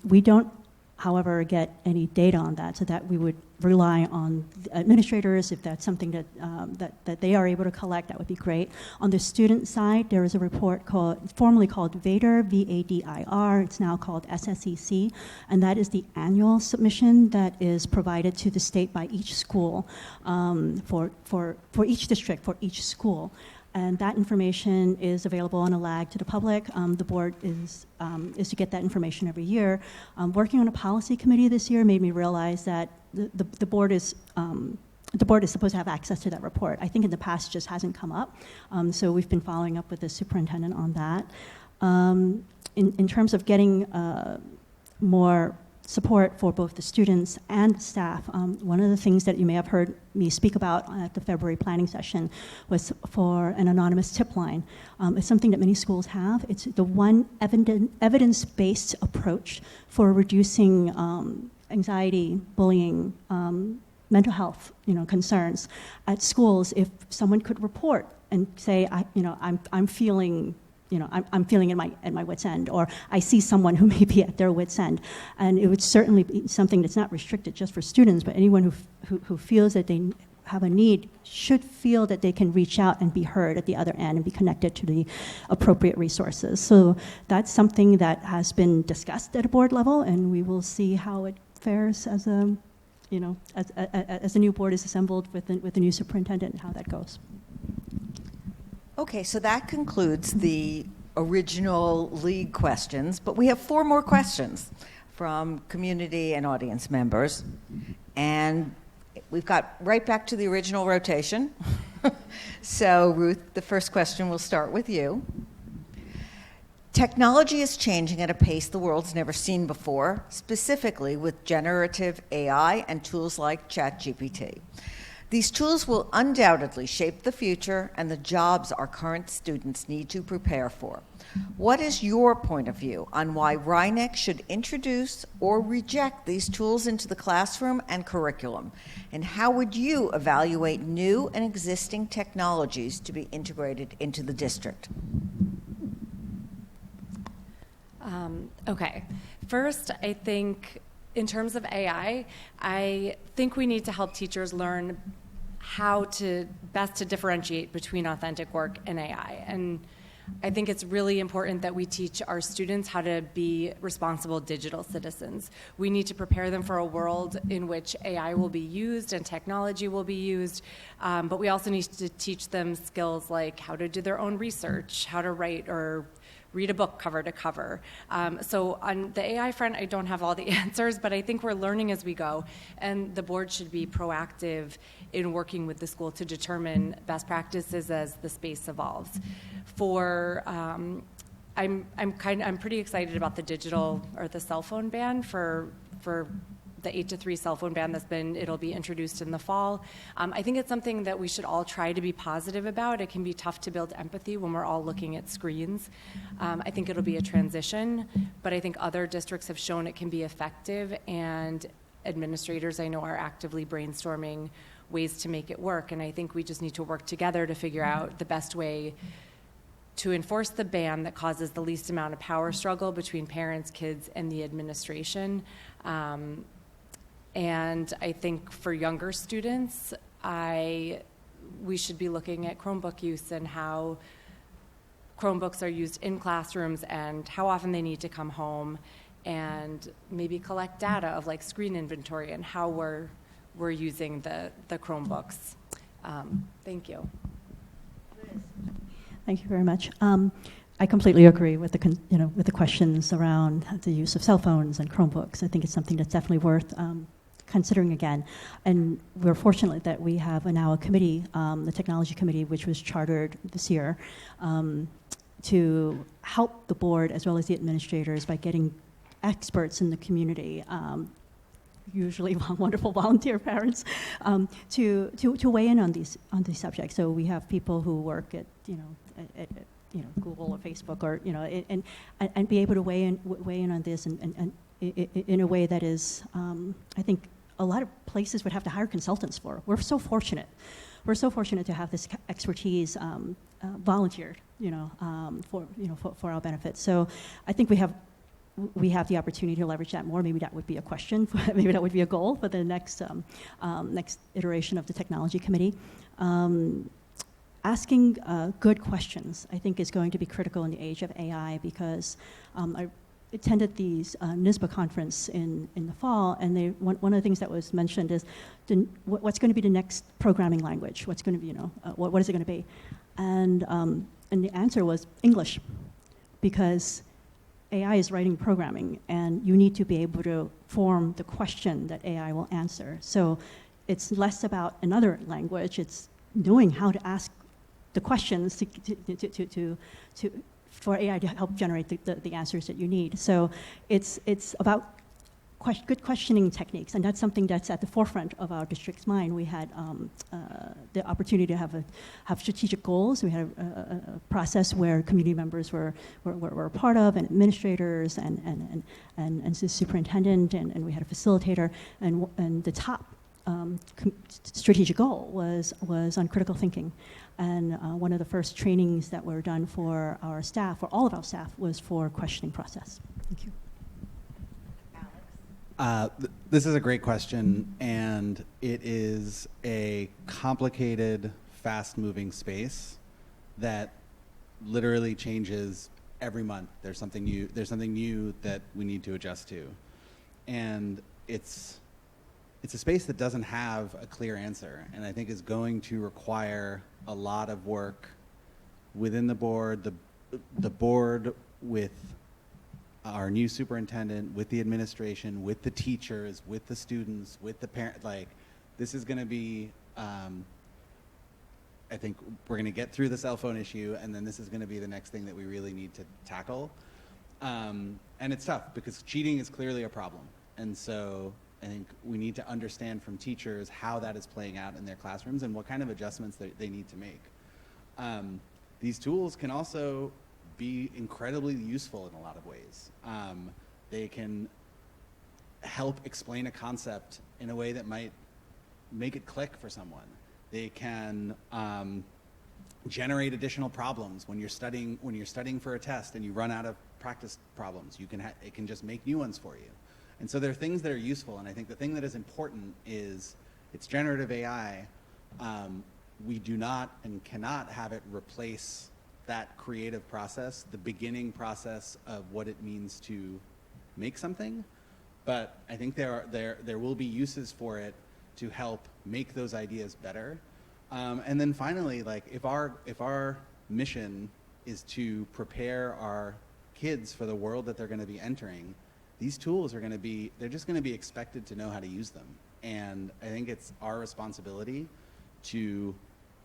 D: We don't, however, get any data on that, so that we would rely on the administrators. If that's something that they are able to collect, that would be great. On the student side, there is a report formerly called VADIR, V-A-D-I-R. It's now called SSEC, and that is the annual submission that is provided to the state by each school for each district, for each school. And that information is available on a lag to the public. The board is to get that information every year. Working on a policy committee this year made me realize that the board is supposed to have access to that report. I think in the past it just hasn't come up. So we've been following up with the superintendent on that. In terms of getting more support for both the students and staff. One of the things that you may have heard me speak about at the February planning session was for an anonymous tip line. It's something that many schools have. It's the one evidence-based approach for reducing anxiety, bullying, mental health, concerns at schools. If someone could report and say, I'm feeling. I'm feeling at my wit's end, or I see someone who may be at their wit's end. And it would certainly be something that's not restricted just for students, but anyone who feels that they have a need should feel that they can reach out and be heard at the other end and be connected to the appropriate resources. So that's something that has been discussed at a board level, and we will see how it fares as a new board is assembled with the new superintendent and how that goes.
B: Okay, so that concludes the original league questions, but we have 4 more questions from community and audience members. And we've got right back to the original rotation. So, Ruth, the first question will start with you. Technology is changing at a pace the world's never seen before, specifically with generative AI and tools like ChatGPT. These tools will undoubtedly shape the future and the jobs our current students need to prepare for. What is your point of view on why Rhinebeck should introduce or reject these tools into the classroom and curriculum? And how would you evaluate new and existing technologies to be integrated into the district?
C: Okay. First, I think in terms of AI, I think we need to help teachers learn how to best to differentiate between authentic work and AI. And I think it's really important that we teach our students how to be responsible digital citizens. We need to prepare them for a world in which AI will be used and technology will be used, but we also need to teach them skills like how to do their own research, how to write or read a book cover to cover. So on the AI front, I don't have all the answers, but I think we're learning as we go, and the board should be proactive in working with the school to determine best practices as the space evolves. I'm pretty excited about the digital or the cell phone ban for the 8 to 3 cell phone ban it'll be introduced in the fall. I think it's something that we should all try to be positive about. It can be tough to build empathy when we're all looking at screens. I think it'll be a transition, but I think other districts have shown it can be effective, and administrators I know are actively brainstorming ways to make it work, and I think we just need to work together to figure out the best way to enforce the ban that causes the least amount of power struggle between parents, kids, and the administration. And I think for younger students, we should be looking at Chromebook use and how Chromebooks are used in classrooms and how often they need to come home, and maybe collect data of like screen inventory and how we're using the Chromebooks. Thank you.
D: Thank you very much. I completely agree with the questions around the use of cell phones and Chromebooks. I think it's something that's definitely worth considering again. And we're fortunate that we have now a committee, the technology committee, which was chartered this year, to help the board as well as the administrators by getting experts in the community, usually wonderful volunteer parents, to weigh in on these subjects. So we have people who work at Google or Facebook, or and be able to weigh in on this and in a way that is, I think, a lot of places would have to hire consultants for. We're so fortunate. We're so fortunate to have this expertise volunteered, for our benefit. So I think we have the opportunity to leverage that more. Maybe that would be a question. Maybe that would be a goal for the next iteration of the technology committee. Asking good questions, I think, is going to be critical in the age of AI, because I attended the NISBA conference in the fall, and one of the things that was mentioned is what's going to be the next programming language? What's going to be, what is it going to be? And the answer was English, because AI is writing programming, and you need to be able to form the question that AI will answer. So it's less about another language, it's knowing how to ask the questions for AI to help generate the answers that you need. So it's about good questioning techniques, and that's something that's at the forefront of our district's mind. We had the opportunity to have strategic goals. We had a process where community members were a part of, and administrators and the superintendent, and we had a facilitator, and the top strategic goal was on critical thinking. And one of the first trainings that were done for our staff, for all of our staff, was for questioning process. Thank you.
E: This is a great question, and it is a complicated, fast-moving space that literally changes every month. There's something new. There's something new that we need to adjust to, and it's a space that doesn't have a clear answer, and I think is going to require a lot of work within the board, the board with our new superintendent, with the administration, with the teachers, with the students, with the parent. Like, this is going to be, I think we're going to get through the cell phone issue, and then this is going to be the next thing that we really need to tackle. And it's tough because cheating is clearly a problem. And I think we need to understand from teachers how that is playing out in their classrooms and what kind of adjustments they need to make. These tools can also be incredibly useful in a lot of ways. They can help explain a concept in a way that might make it click for someone. They can generate additional problems when you're studying for a test and you run out of practice problems. It can just make new ones for you. And so there are things that are useful, and I think the thing that is important is it's generative AI. We do not and cannot have it replace that creative process, the beginning process of what it means to make something. But I think there will be uses for it to help make those ideas better. And then finally, like if our mission is to prepare our kids for the world that they're going to be entering, these tools they're just going to be expected to know how to use them. And I think it's our responsibility to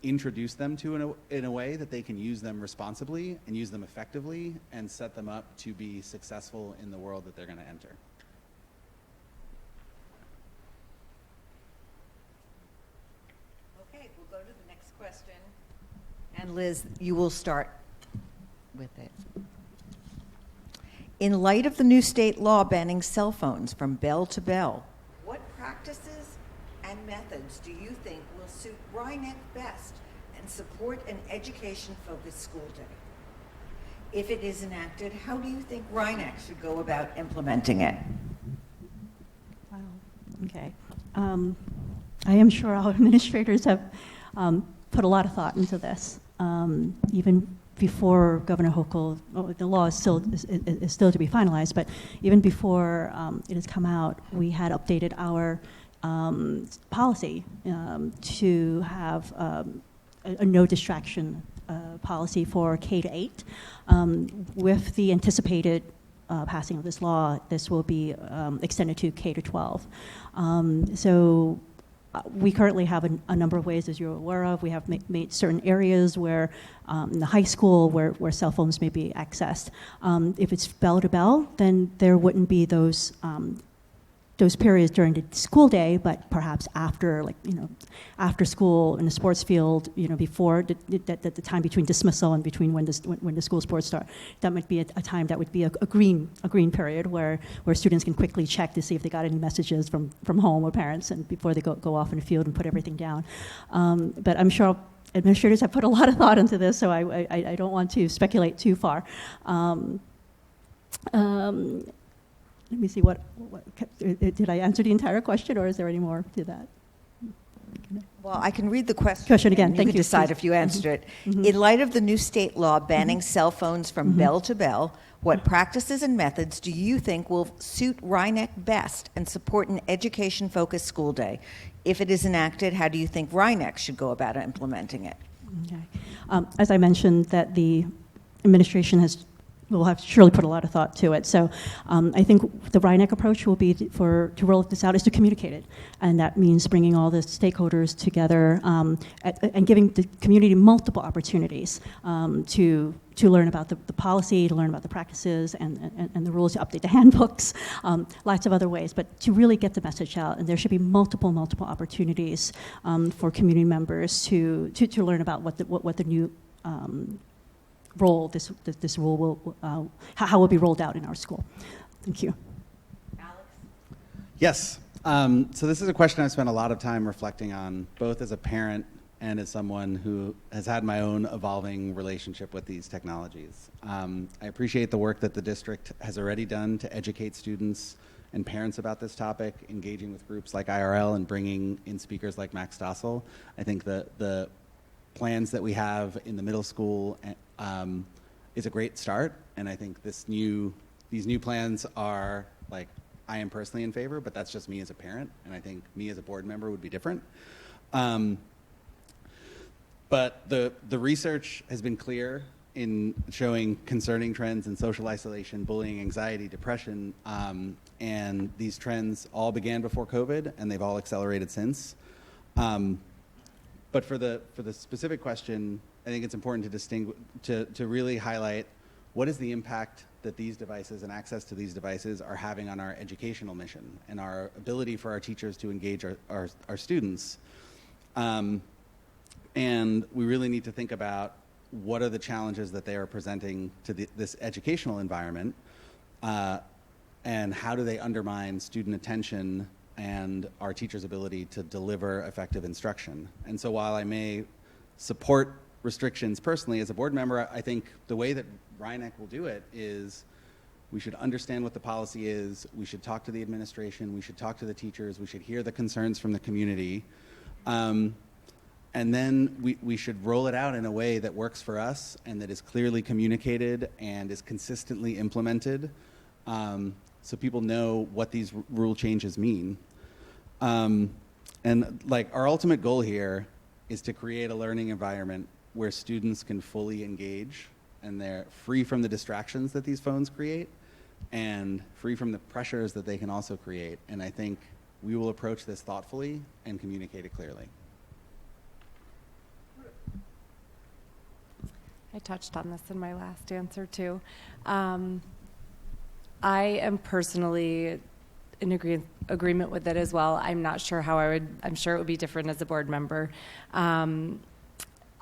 E: introduce them to in a way that they can use them responsibly and use them effectively and set them up to be successful in the world that they're going to enter.
B: Okay, we'll go to the next question. And Liz, you will start with it. In light of the new state law banning cell phones from bell to bell, what practices and methods do you think will suit Rhinebeck best and support an education-focused school day? If it is enacted, how do you think Rhinebeck should go about implementing it?
D: Wow. Okay. I am sure our administrators have put a lot of thought into this. Even before Governor Hochul, the law is still to be finalized, but even before it has come out, we had updated our policy to have a no distraction policy for K-8. With the anticipated passing of this law, this will be extended to K-12. So we currently have a number of ways, as you're aware of. We have made certain areas where, in the high school, where cell phones may be accessed. If it's bell to bell, then there wouldn't be those periods during the school day, but perhaps after, after school in the sports field, before the time between dismissal and between when the school sports start. That might be a time that would be a green period where students can quickly check to see if they got any messages from home or parents, and before they go off in the field and put everything down. But I'm sure administrators have put a lot of thought into this, so I don't want to speculate too far. Let me see, what did I answer the entire question, or is there any more to that?
B: Well, I can read the question
D: again.
B: And
D: Thank
B: you can
D: you.
B: decide
D: Please.
B: if you answered it.
D: Mhm.
B: In light of the new state law banning cell phones from bell to bell, what practices and methods do you think will suit Rhinebeck best and support an education-focused school day? If it is enacted, how do you think Rhinebeck should go about implementing it?
D: Okay. As I mentioned, that the administration will have surely put a lot of thought to it. So I think the Rhinebeck approach will be to roll this out is to communicate it. And that means bringing all the stakeholders together and giving the community multiple opportunities to learn about the policy, to learn about the practices and the rules, to update the handbooks, lots of other ways, but to really get the message out. And there should be multiple opportunities for community members to learn about what the new role this rule will how will be rolled out in our school. Thank you.
B: Alex?
E: Yes. So this is a question I've spent a lot of time reflecting on, both as a parent and as someone who has had my own evolving relationship with these technologies. I appreciate the work that the district has already done to educate students and parents about this topic, engaging with groups like IRL and bringing in speakers like Max Stossel. I think the plans that we have in the middle school is a great start, and I think these new plans are, like, I am personally in favor, but that's just me as a parent, and I think me as a board member would be different. But the research has been clear in showing concerning trends in social isolation, bullying, anxiety, depression, and these trends all began before COVID, and they've all accelerated since. But for the specific question, I think it's important to to really highlight what is the impact that these devices and access to these devices are having on our educational mission and our ability for our teachers to engage our students. And we really need to think about what are the challenges that they are presenting to this educational environment, and how do they undermine student attention and our teachers' ability to deliver effective instruction. And so while I may support restrictions personally as a board member, I think the way that RINEC will do it is we should understand what the policy is, we should talk to the administration, we should talk to the teachers, we should hear the concerns from the community, and then we should roll it out in a way that works for us and that is clearly communicated and is consistently implemented, so people know what these rule changes mean. And like our ultimate goal here is to create a learning environment where students can fully engage and they're free from the distractions that these phones create and free from the pressures that they can also create. And I think we will approach this thoughtfully and communicate it clearly.
C: I touched on this in my last answer too. I am personally in agreement with it as well. I'm not sure how I'm sure it would be different as a board member.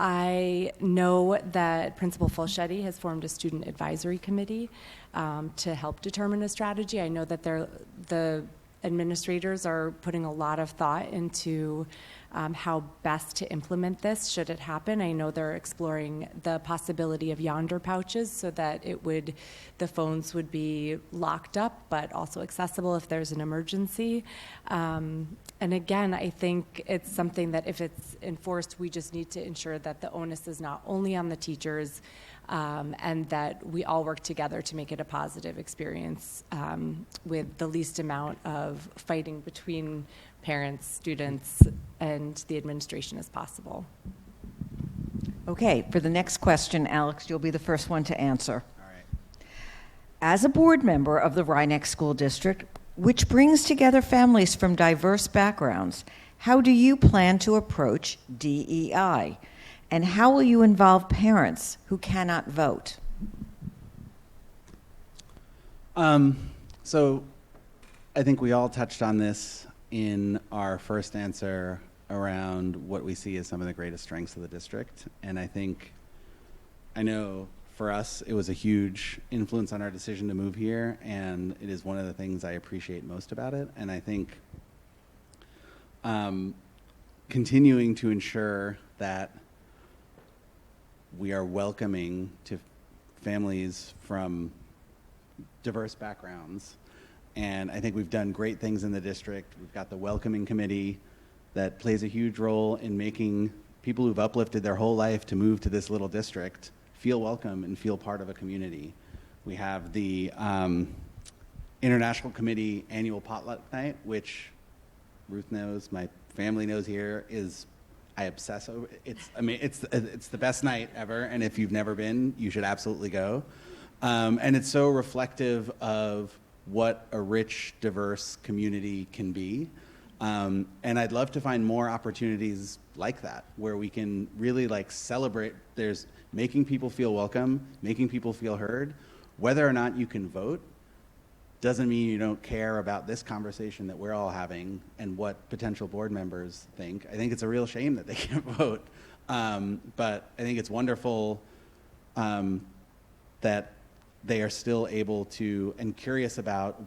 C: I know that Principal Fulchetti has formed a student advisory committee to help determine a strategy. I know that the administrators are putting a lot of thought into how best to implement this should it happen. I know they're exploring the possibility of yonder pouches so that the phones would be locked up but also accessible if there's an emergency. And again, I think it's something that if it's enforced, we just need to ensure that the onus is not only on the teachers, and that we all work together to make it a positive experience with the least amount of fighting between parents, students, and the administration as possible.
B: Okay, for the next question, Alex, you'll be the first one to answer.
E: All right.
B: As a board member of the RINEC School District, which brings together families from diverse backgrounds, how do you plan to approach DEI? And how will you involve parents who cannot vote?
E: So I think we all touched on this in our first answer around what we see as some of the greatest strengths of the district. And I know for us, it was a huge influence on our decision to move here, and it is one of the things I appreciate most about it. And I think continuing to ensure that we are welcoming to families from diverse backgrounds. And I think we've done great things in the district. We've got the welcoming committee that plays a huge role in making people who've uplifted their whole life to move to this little district feel welcome and feel part of a community. We have the International Committee annual potluck night, which Ruth knows, my family knows here, I obsess over. It's the best night ever, and if you've never been, you should absolutely go. And it's so reflective of what a rich, diverse community can be. And I'd love to find more opportunities like that, where we can really celebrate. There's making people feel welcome, making people feel heard. Whether or not you can vote doesn't mean you don't care about this conversation that we're all having and what potential board members think. I think it's a real shame that they can't vote. But I think it's wonderful that they are still able to and curious about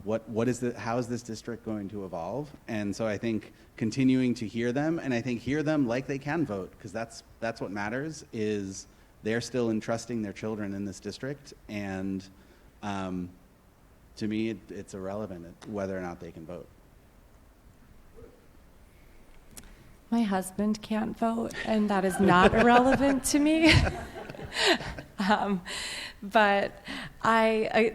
E: how is this district going to evolve. And so I think continuing to hear them, and I think hear them like they can vote, because that's what matters, is they're still entrusting their children in this district. And to me, it's irrelevant whether or not they can vote.
C: My husband can't vote, and that is not irrelevant to me. But I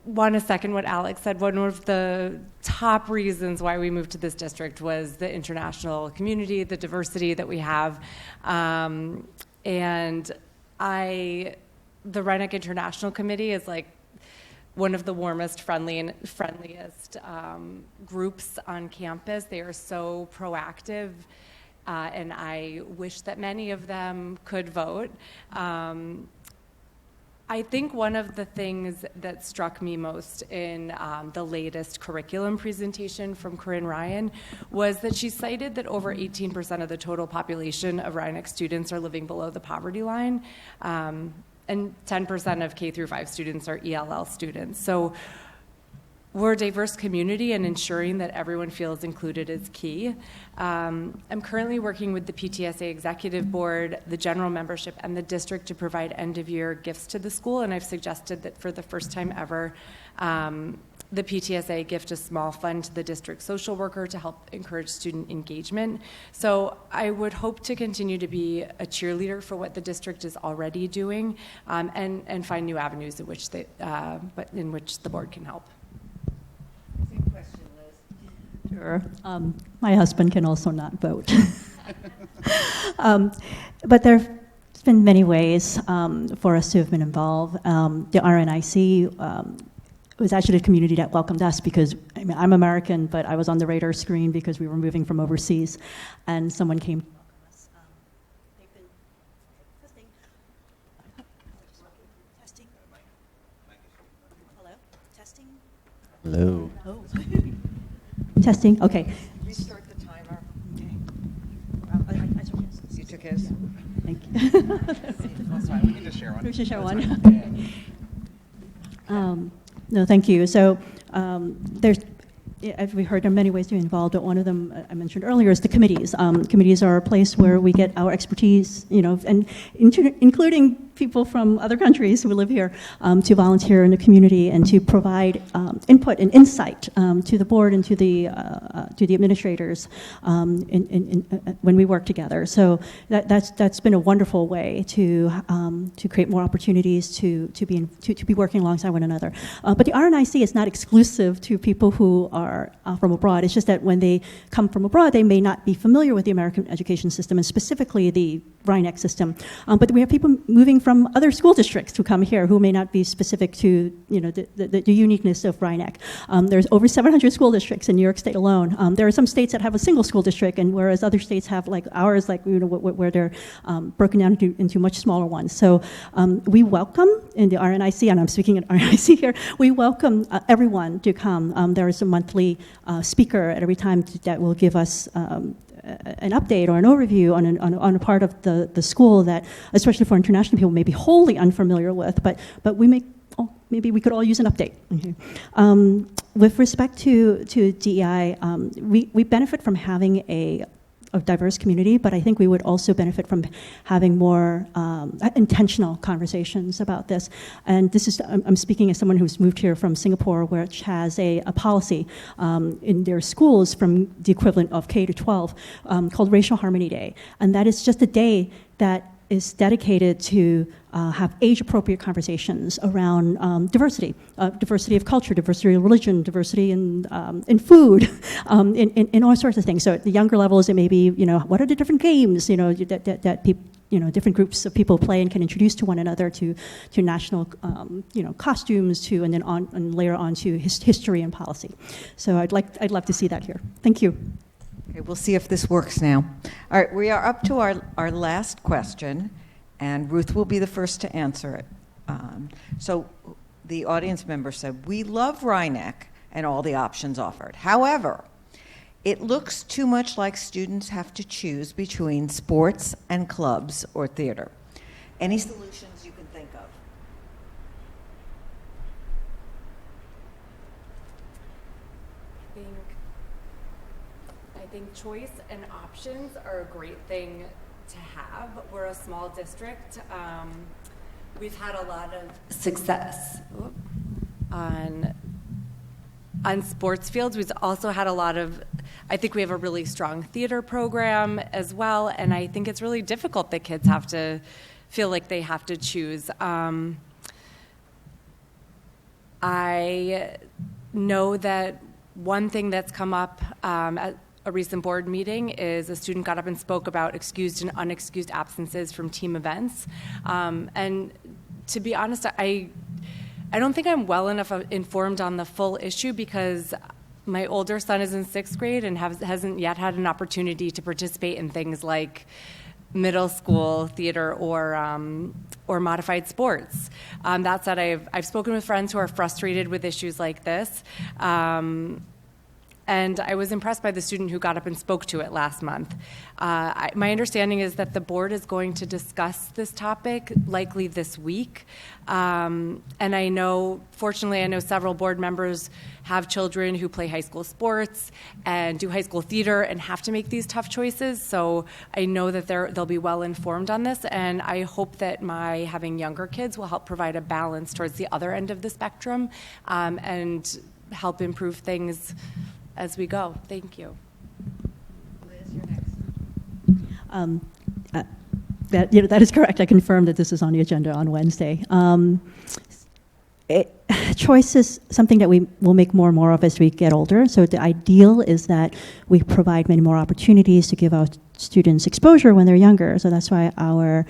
C: want to second what Alex said. One of the top reasons why we moved to this district was the international community, the diversity that we have. And the RINEC International Committee is one of the warmest, friendliest groups on campus. They are so proactive. And I wish that many of them could vote. I think one of the things that struck me most in the latest curriculum presentation from Corinne Ryan was that she cited that over 18% of the total population of Rhinebeck students are living below the poverty line, and 10% of K through 5 students are ELL students. So we're a diverse community, and ensuring that everyone feels included is key. I'm currently working with the PTSA Executive Board, the general membership, and the district to provide end-of-year gifts to the school, and I've suggested that for the first time ever, the PTSA gift a small fund to the district social worker to help encourage student engagement. So I would hope to continue to be a cheerleader for what the district is already doing, and find new avenues in which in which the board can help.
D: Sure. My husband can also not vote. But there's been many ways for us to have been involved. The RNIC was actually a community that welcomed us because, I mean, I'm American, but I was on the radar screen because we were moving from overseas, and someone came to welcome us. They've been testing. Hello? Testing?
E: Hello.
D: Oh. Testing, okay.
B: Restart the timer.
D: I took his.
B: You took his?
D: Thank you.
E: That's fine. We can just share one.
D: We should share one. No, thank you. So there's, as we heard, there are many ways to be involved, but one of them I mentioned earlier is the committees. Committees are a place where we get our expertise, and including people from other countries who live here, to volunteer in the community and to provide input and insight to the board and to the administrators when we work together. So that's been a wonderful way to create more opportunities to be working alongside one another. But the RNIC is not exclusive to people who are from abroad. It's just that when they come from abroad, they may not be familiar with the American education system, and specifically the Rhinebeck system. But we have people moving from other school districts who come here who may not be specific to the uniqueness of Rhinebeck. There's over 700 school districts in New York State alone. There are some states that have a single school district, and whereas other states have like ours, where they're broken down into much smaller ones. So we welcome in the RNIC, and I'm speaking at RNIC here, we welcome everyone to come. There is a monthly speaker at every time that will give us an update or an overview on a part of the school that, especially for international people, may be wholly unfamiliar with, but maybe we could all use an update. Okay. With respect to DEI, we benefit from having a diverse community, but I think we would also benefit from having more intentional conversations about this. And this is, I'm speaking as someone who's moved here from Singapore, which has a policy in their schools from the equivalent of K to 12 called Racial Harmony Day. And that is just a day that is dedicated to have age-appropriate conversations around diversity of culture, diversity of religion, diversity in food, in all sorts of things. So at the younger levels, it may be, what are the different games, that people, different groups of people play and can introduce to one another, to national, costumes, and then layer on to history and policy. So I'd love to see that here. Thank you.
B: Okay, we'll see if this works now. All right, we are up to our last question, and Ruth will be the first to answer it. So the audience member said, we love Rhinebeck and all the options offered. However, it looks too much like students have to choose between sports and clubs or theater. Any solutions you can think of?
C: I think choice and options are a great thing to have. We're a small district. We've had a lot of success on sports fields. We've also had a lot of, I think we have a really strong theater program as well, and I think it's really difficult that kids have to feel like they have to choose. I know that one thing that's come up at a recent board meeting is a student got up and spoke about excused and unexcused absences from team events. And to be honest, I don't think I'm well enough informed on the full issue because my older son is in 6th grade and hasn't yet had an opportunity to participate in things like middle school theater or modified sports. That said, I've spoken with friends who are frustrated with issues like this. And I was impressed by the student who got up and spoke to it last month. My understanding is that the board is going to discuss this topic likely this week. And fortunately, I know several board members have children who play high school sports and do high school theater and have to make these tough choices. So I know that they'll be well informed on this. And I hope that my having younger kids will help provide a balance towards the other end of the spectrum and help improve things as we go. Thank you.
B: Liz, you're next.
D: That is correct. I confirm that this is on the agenda on Wednesday. Choice is something that we will make more and more of as we get older. So the ideal is that we provide many more opportunities to give our students exposure when they're younger. So that's why our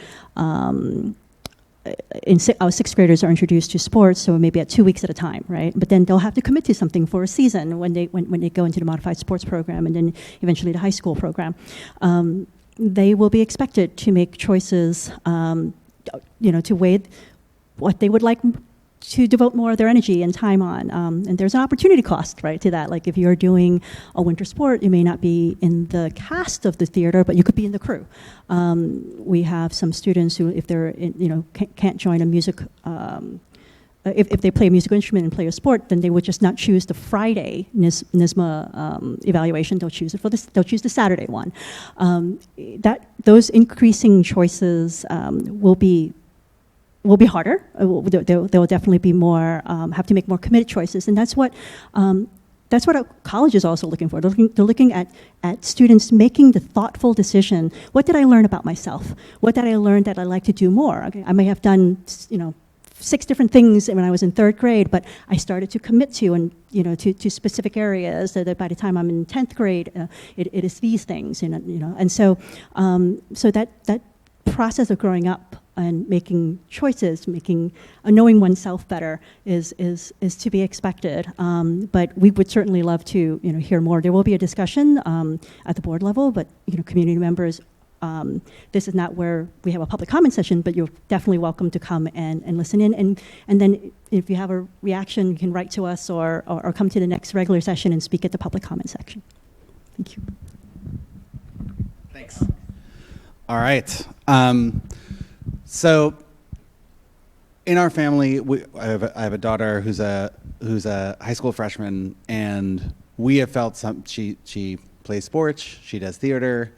D: sixth graders are introduced to sports, so maybe at 2 weeks at a time, right? But then they'll have to commit to something for a season when they go into the modified sports program and then eventually the high school program. They will be expected to make choices, to weigh what they would like to devote more of their energy and time on. And there's an opportunity cost, right, to that. Like if you're doing a winter sport, you may not be in the cast of the theater, but you could be in the crew. We have some students who, if they're, can't join a music, if they play a musical instrument and play a sport, then they would just not choose the Friday NISMA evaluation. They'll choose it they'll choose the Saturday one. Those increasing choices will be harder. They'll definitely be more, have to make more committed choices. And that's what our college is also looking for. They're looking at students making the thoughtful decision. What did I learn about myself? What did I learn that I like to do more? Okay, I may have done, 6 different things when I was in 3rd grade, but I started to commit to to specific areas so that by the time I'm in 10th grade, it is these things, And so that process of growing up and making choices, knowing oneself better is to be expected. But we would certainly love to hear more. There will be a discussion at the board level, but community members. This is not where we have a public comment session, but you're definitely welcome to come and listen in. And then if you have a reaction, you can write to us or come to the next regular session and speak at the public comment section. Thank you.
E: Thanks. All right. So in our family, I have a daughter who's a high school freshman, and we have felt she plays sports, she does theater,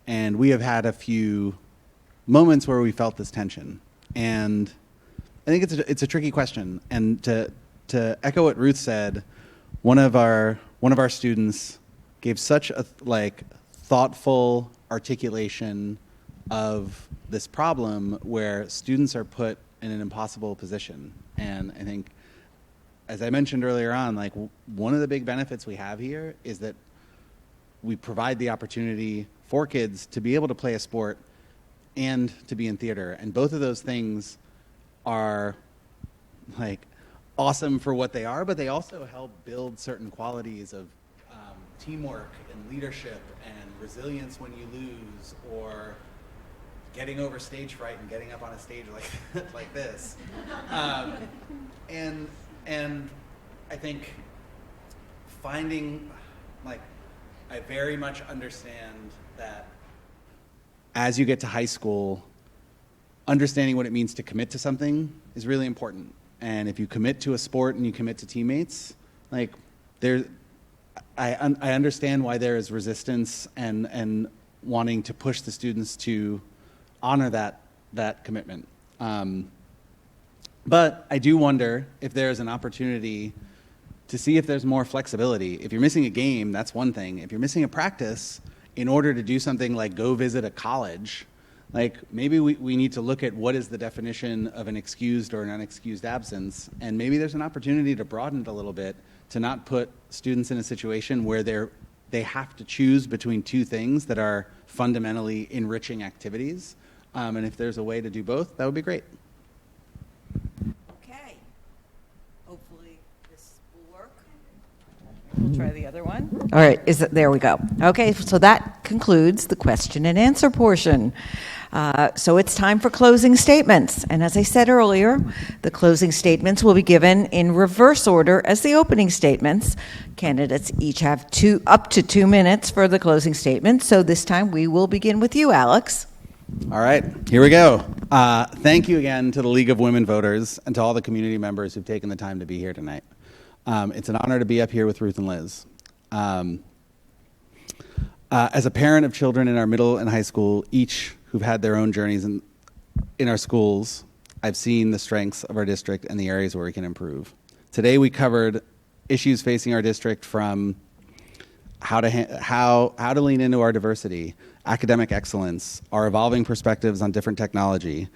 E: and we have had a few moments where we felt this tension. And I think it's a tricky question. And to echo what Ruth said, one of our students gave such a thoughtful articulation of this problem where students are put in an impossible position. And I think, as I mentioned earlier on, one of the big benefits we have here is that we provide the opportunity for kids to be able to play a sport and to be in theater. And both of those things are awesome for what they are, but they also help build certain qualities of teamwork and leadership and resilience when you lose, or getting over stage fright and getting up on a stage like this. And I think finding, I very much understand that as you get to high school, understanding what it means to commit to something is really important. And if you commit to a sport and you commit to teammates, I understand why there is resistance and wanting to push the students to honor that commitment. But I do wonder if there's an opportunity to see if there's more flexibility. If you're missing a game, that's one thing. If you're missing a practice, in order to do something like go visit a college, maybe we need to look at what is the definition of an excused or an unexcused absence, and maybe there's an opportunity to broaden it a little bit, to not put students in a situation where they have to choose between 2 things that are fundamentally enriching activities. And if there's a way to do both, that would be great.
B: Okay. Hopefully this will work. We'll try the other one. All right, there we go. Okay, so that concludes the question and answer portion. So it's time for closing statements. And as I said earlier, the closing statements will be given in reverse order as the opening statements. Candidates each have up to 2 minutes for the closing statement. So this time we will begin with you, Alex.
E: All right, here we go. Thank you again to the League of Women Voters and to all the community members who've taken the time to be here tonight. It's an honor to be up here with Ruth and Liz. As a parent of children in our middle and high school, each who've had their own journeys in our schools, I've seen the strengths of our district and the areas where we can improve. Today we covered issues facing our district, from how to lean into our diversity, academic excellence, our evolving perspectives on different technology.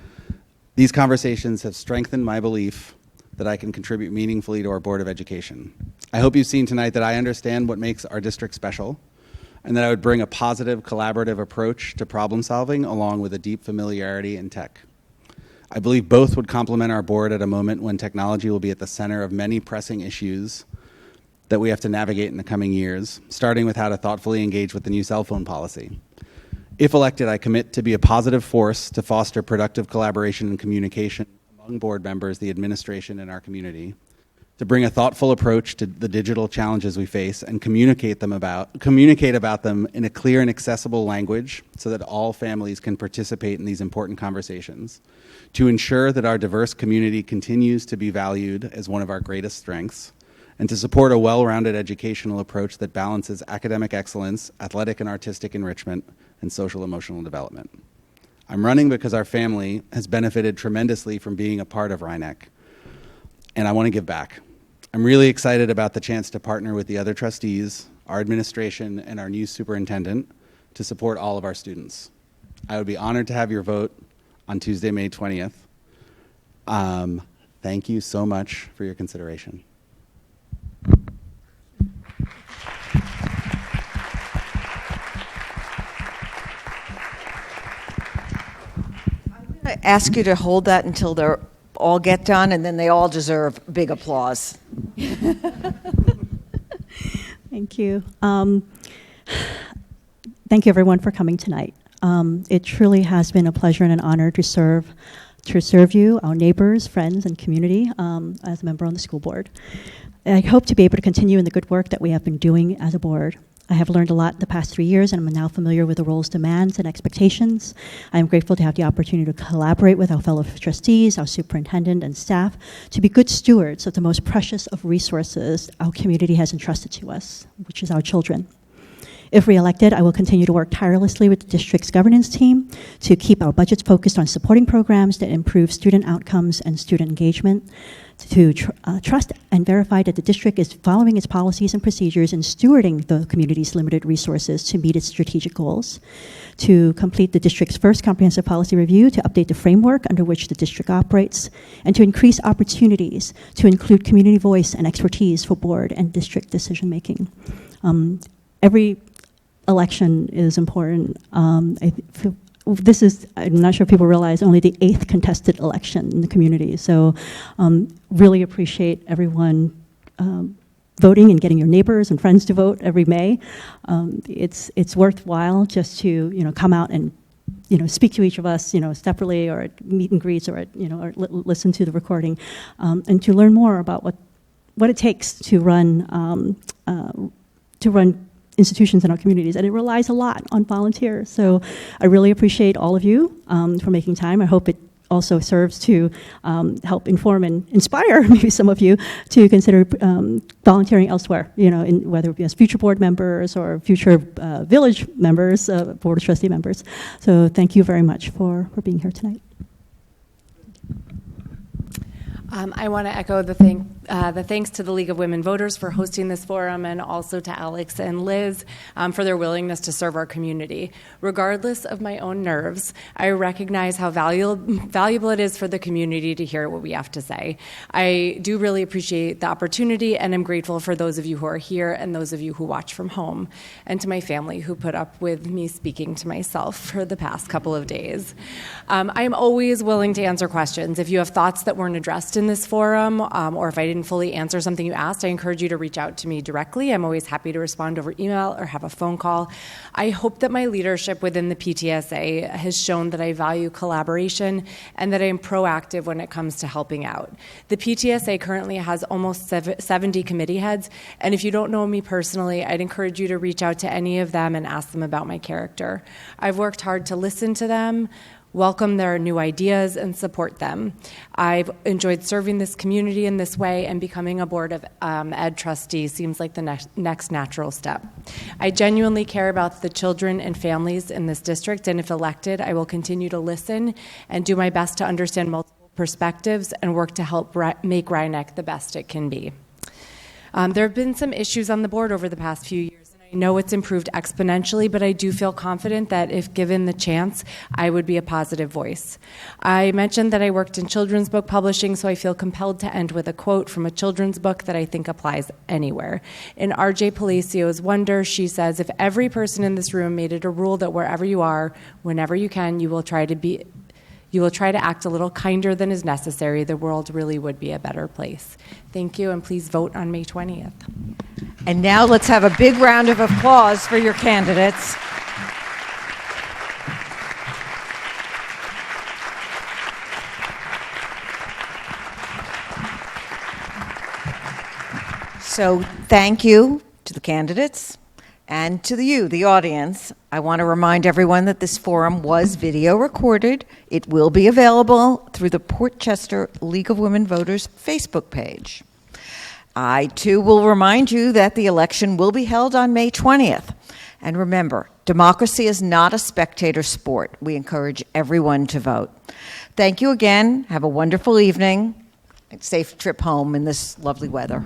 E: These conversations have strengthened my belief that I can contribute meaningfully to our Board of Education. I hope you've seen tonight that I understand what makes our district special, and that I would bring a positive, collaborative approach to problem solving along with a deep familiarity in tech. I believe both would complement our board at a moment when technology will be at the center of many pressing issues that we have to navigate in the coming years, starting with how to thoughtfully engage with the new cell phone policy. If elected, I commit to be a positive force to foster productive collaboration and communication among board members, the administration, and our community, to bring a thoughtful approach to the digital challenges we face and communicate about them in a clear and accessible language so that all families can participate in these important conversations, to ensure that our diverse community continues to be valued as one of our greatest strengths, and to support a well-rounded educational approach that balances academic excellence, athletic and artistic enrichment, and social-emotional development. I'm running because our family has benefited tremendously from being a part of RINEC, and I want to give back. I'm really excited about the chance to partner with the other trustees, our administration, and our new superintendent to support all of our students. I would be honored to have your vote on Tuesday, May 20th. Thank you so much for your consideration.
B: I ask you to hold that until they all get done, and then they all deserve big applause.
D: Thank you. Thank you, everyone, for coming tonight. It truly has been a pleasure and an honor to serve you, our neighbors, friends, and community as a member on the school board. I hope to be able to continue in the good work that we have been doing as a board. I have learned a lot the past 3 years, and I'm now familiar with the role's demands and expectations. I am grateful to have the opportunity to collaborate with our fellow trustees, our superintendent, and staff to be good stewards of the most precious of resources our community has entrusted to us, which is our children. If reelected, I will continue to work tirelessly with the district's governance team to keep our budgets focused on supporting programs that improve student outcomes and student engagement, to trust and verify that the district is following its policies and procedures and stewarding the community's limited resources to meet its strategic goals, to complete the district's first comprehensive policy review to update the framework under which the district operates, and to increase opportunities to include community voice and expertise for board and district decision-making. Every election is important. This is, I'm not sure if people realize, only the 8th contested election in the community. So really appreciate everyone voting and getting your neighbors and friends to vote every May. It's worthwhile just to come out and speak to each of us separately, or at meet and greets, or or listen to the recording, and to learn more about what it takes to run institutions in our communities, and it relies a lot on volunteers. So I really appreciate all of you for making time. I hope it also serves to help inform and inspire maybe some of you to consider volunteering elsewhere, whether it be as future board members or future village members, board of trustee members. So thank you very much for being here tonight.
C: I want to echo the thanks to the League of Women Voters for hosting this forum, and also to Alex and Liz for their willingness to serve our community. Regardless of my own nerves, I recognize how valuable it is for the community to hear what we have to say. I do really appreciate the opportunity, and I'm grateful for those of you who are here and those of you who watch from home, and to my family who put up with me speaking to myself for the past couple of days. I am always willing to answer questions. If you have thoughts that weren't addressed in this forum, or if I didn't didn't fully answer something you asked, I encourage you to reach out to me directly. I'm always happy to respond over email or have a phone call. I hope that my leadership within the PTSA has shown that I value collaboration and that I am proactive when it comes to helping out. The PTSA currently has almost 70 committee heads, and if you don't know me personally, I'd encourage you to reach out to any of them and ask them about my character. I've worked hard to listen to them, welcome their new ideas, and support them. I've enjoyed serving this community in this way, and becoming a Board of Ed trustee seems like the next natural step. I genuinely care about the children and families in this district, and if elected, I will continue to listen and do my best to understand multiple perspectives and work to help make Rhinebeck the best it can be. There have been some issues on the board over the past few years. I know it's improved exponentially, but I do feel confident that if given the chance, I would be a positive voice. I mentioned that I worked in children's book publishing, so I feel compelled to end with a quote from a children's book that I think applies anywhere. In R.J. Palacio's Wonder, she says, "If every person in this room made it a rule that wherever you are, whenever you can, you will try to act a little kinder than is necessary, the world really would be a better place." Thank you, and please vote on May 20th.
B: And now let's have a big round of applause for your candidates. So thank you to the candidates and to you, the audience. I want to remind everyone that this forum was video recorded. It will be available through the Portchester League of Women Voters Facebook page. I, too, will remind you that the election will be held on May 20th. And remember, democracy is not a spectator sport. We encourage everyone to vote. Thank you again. Have a wonderful evening. Safe trip home in this lovely weather.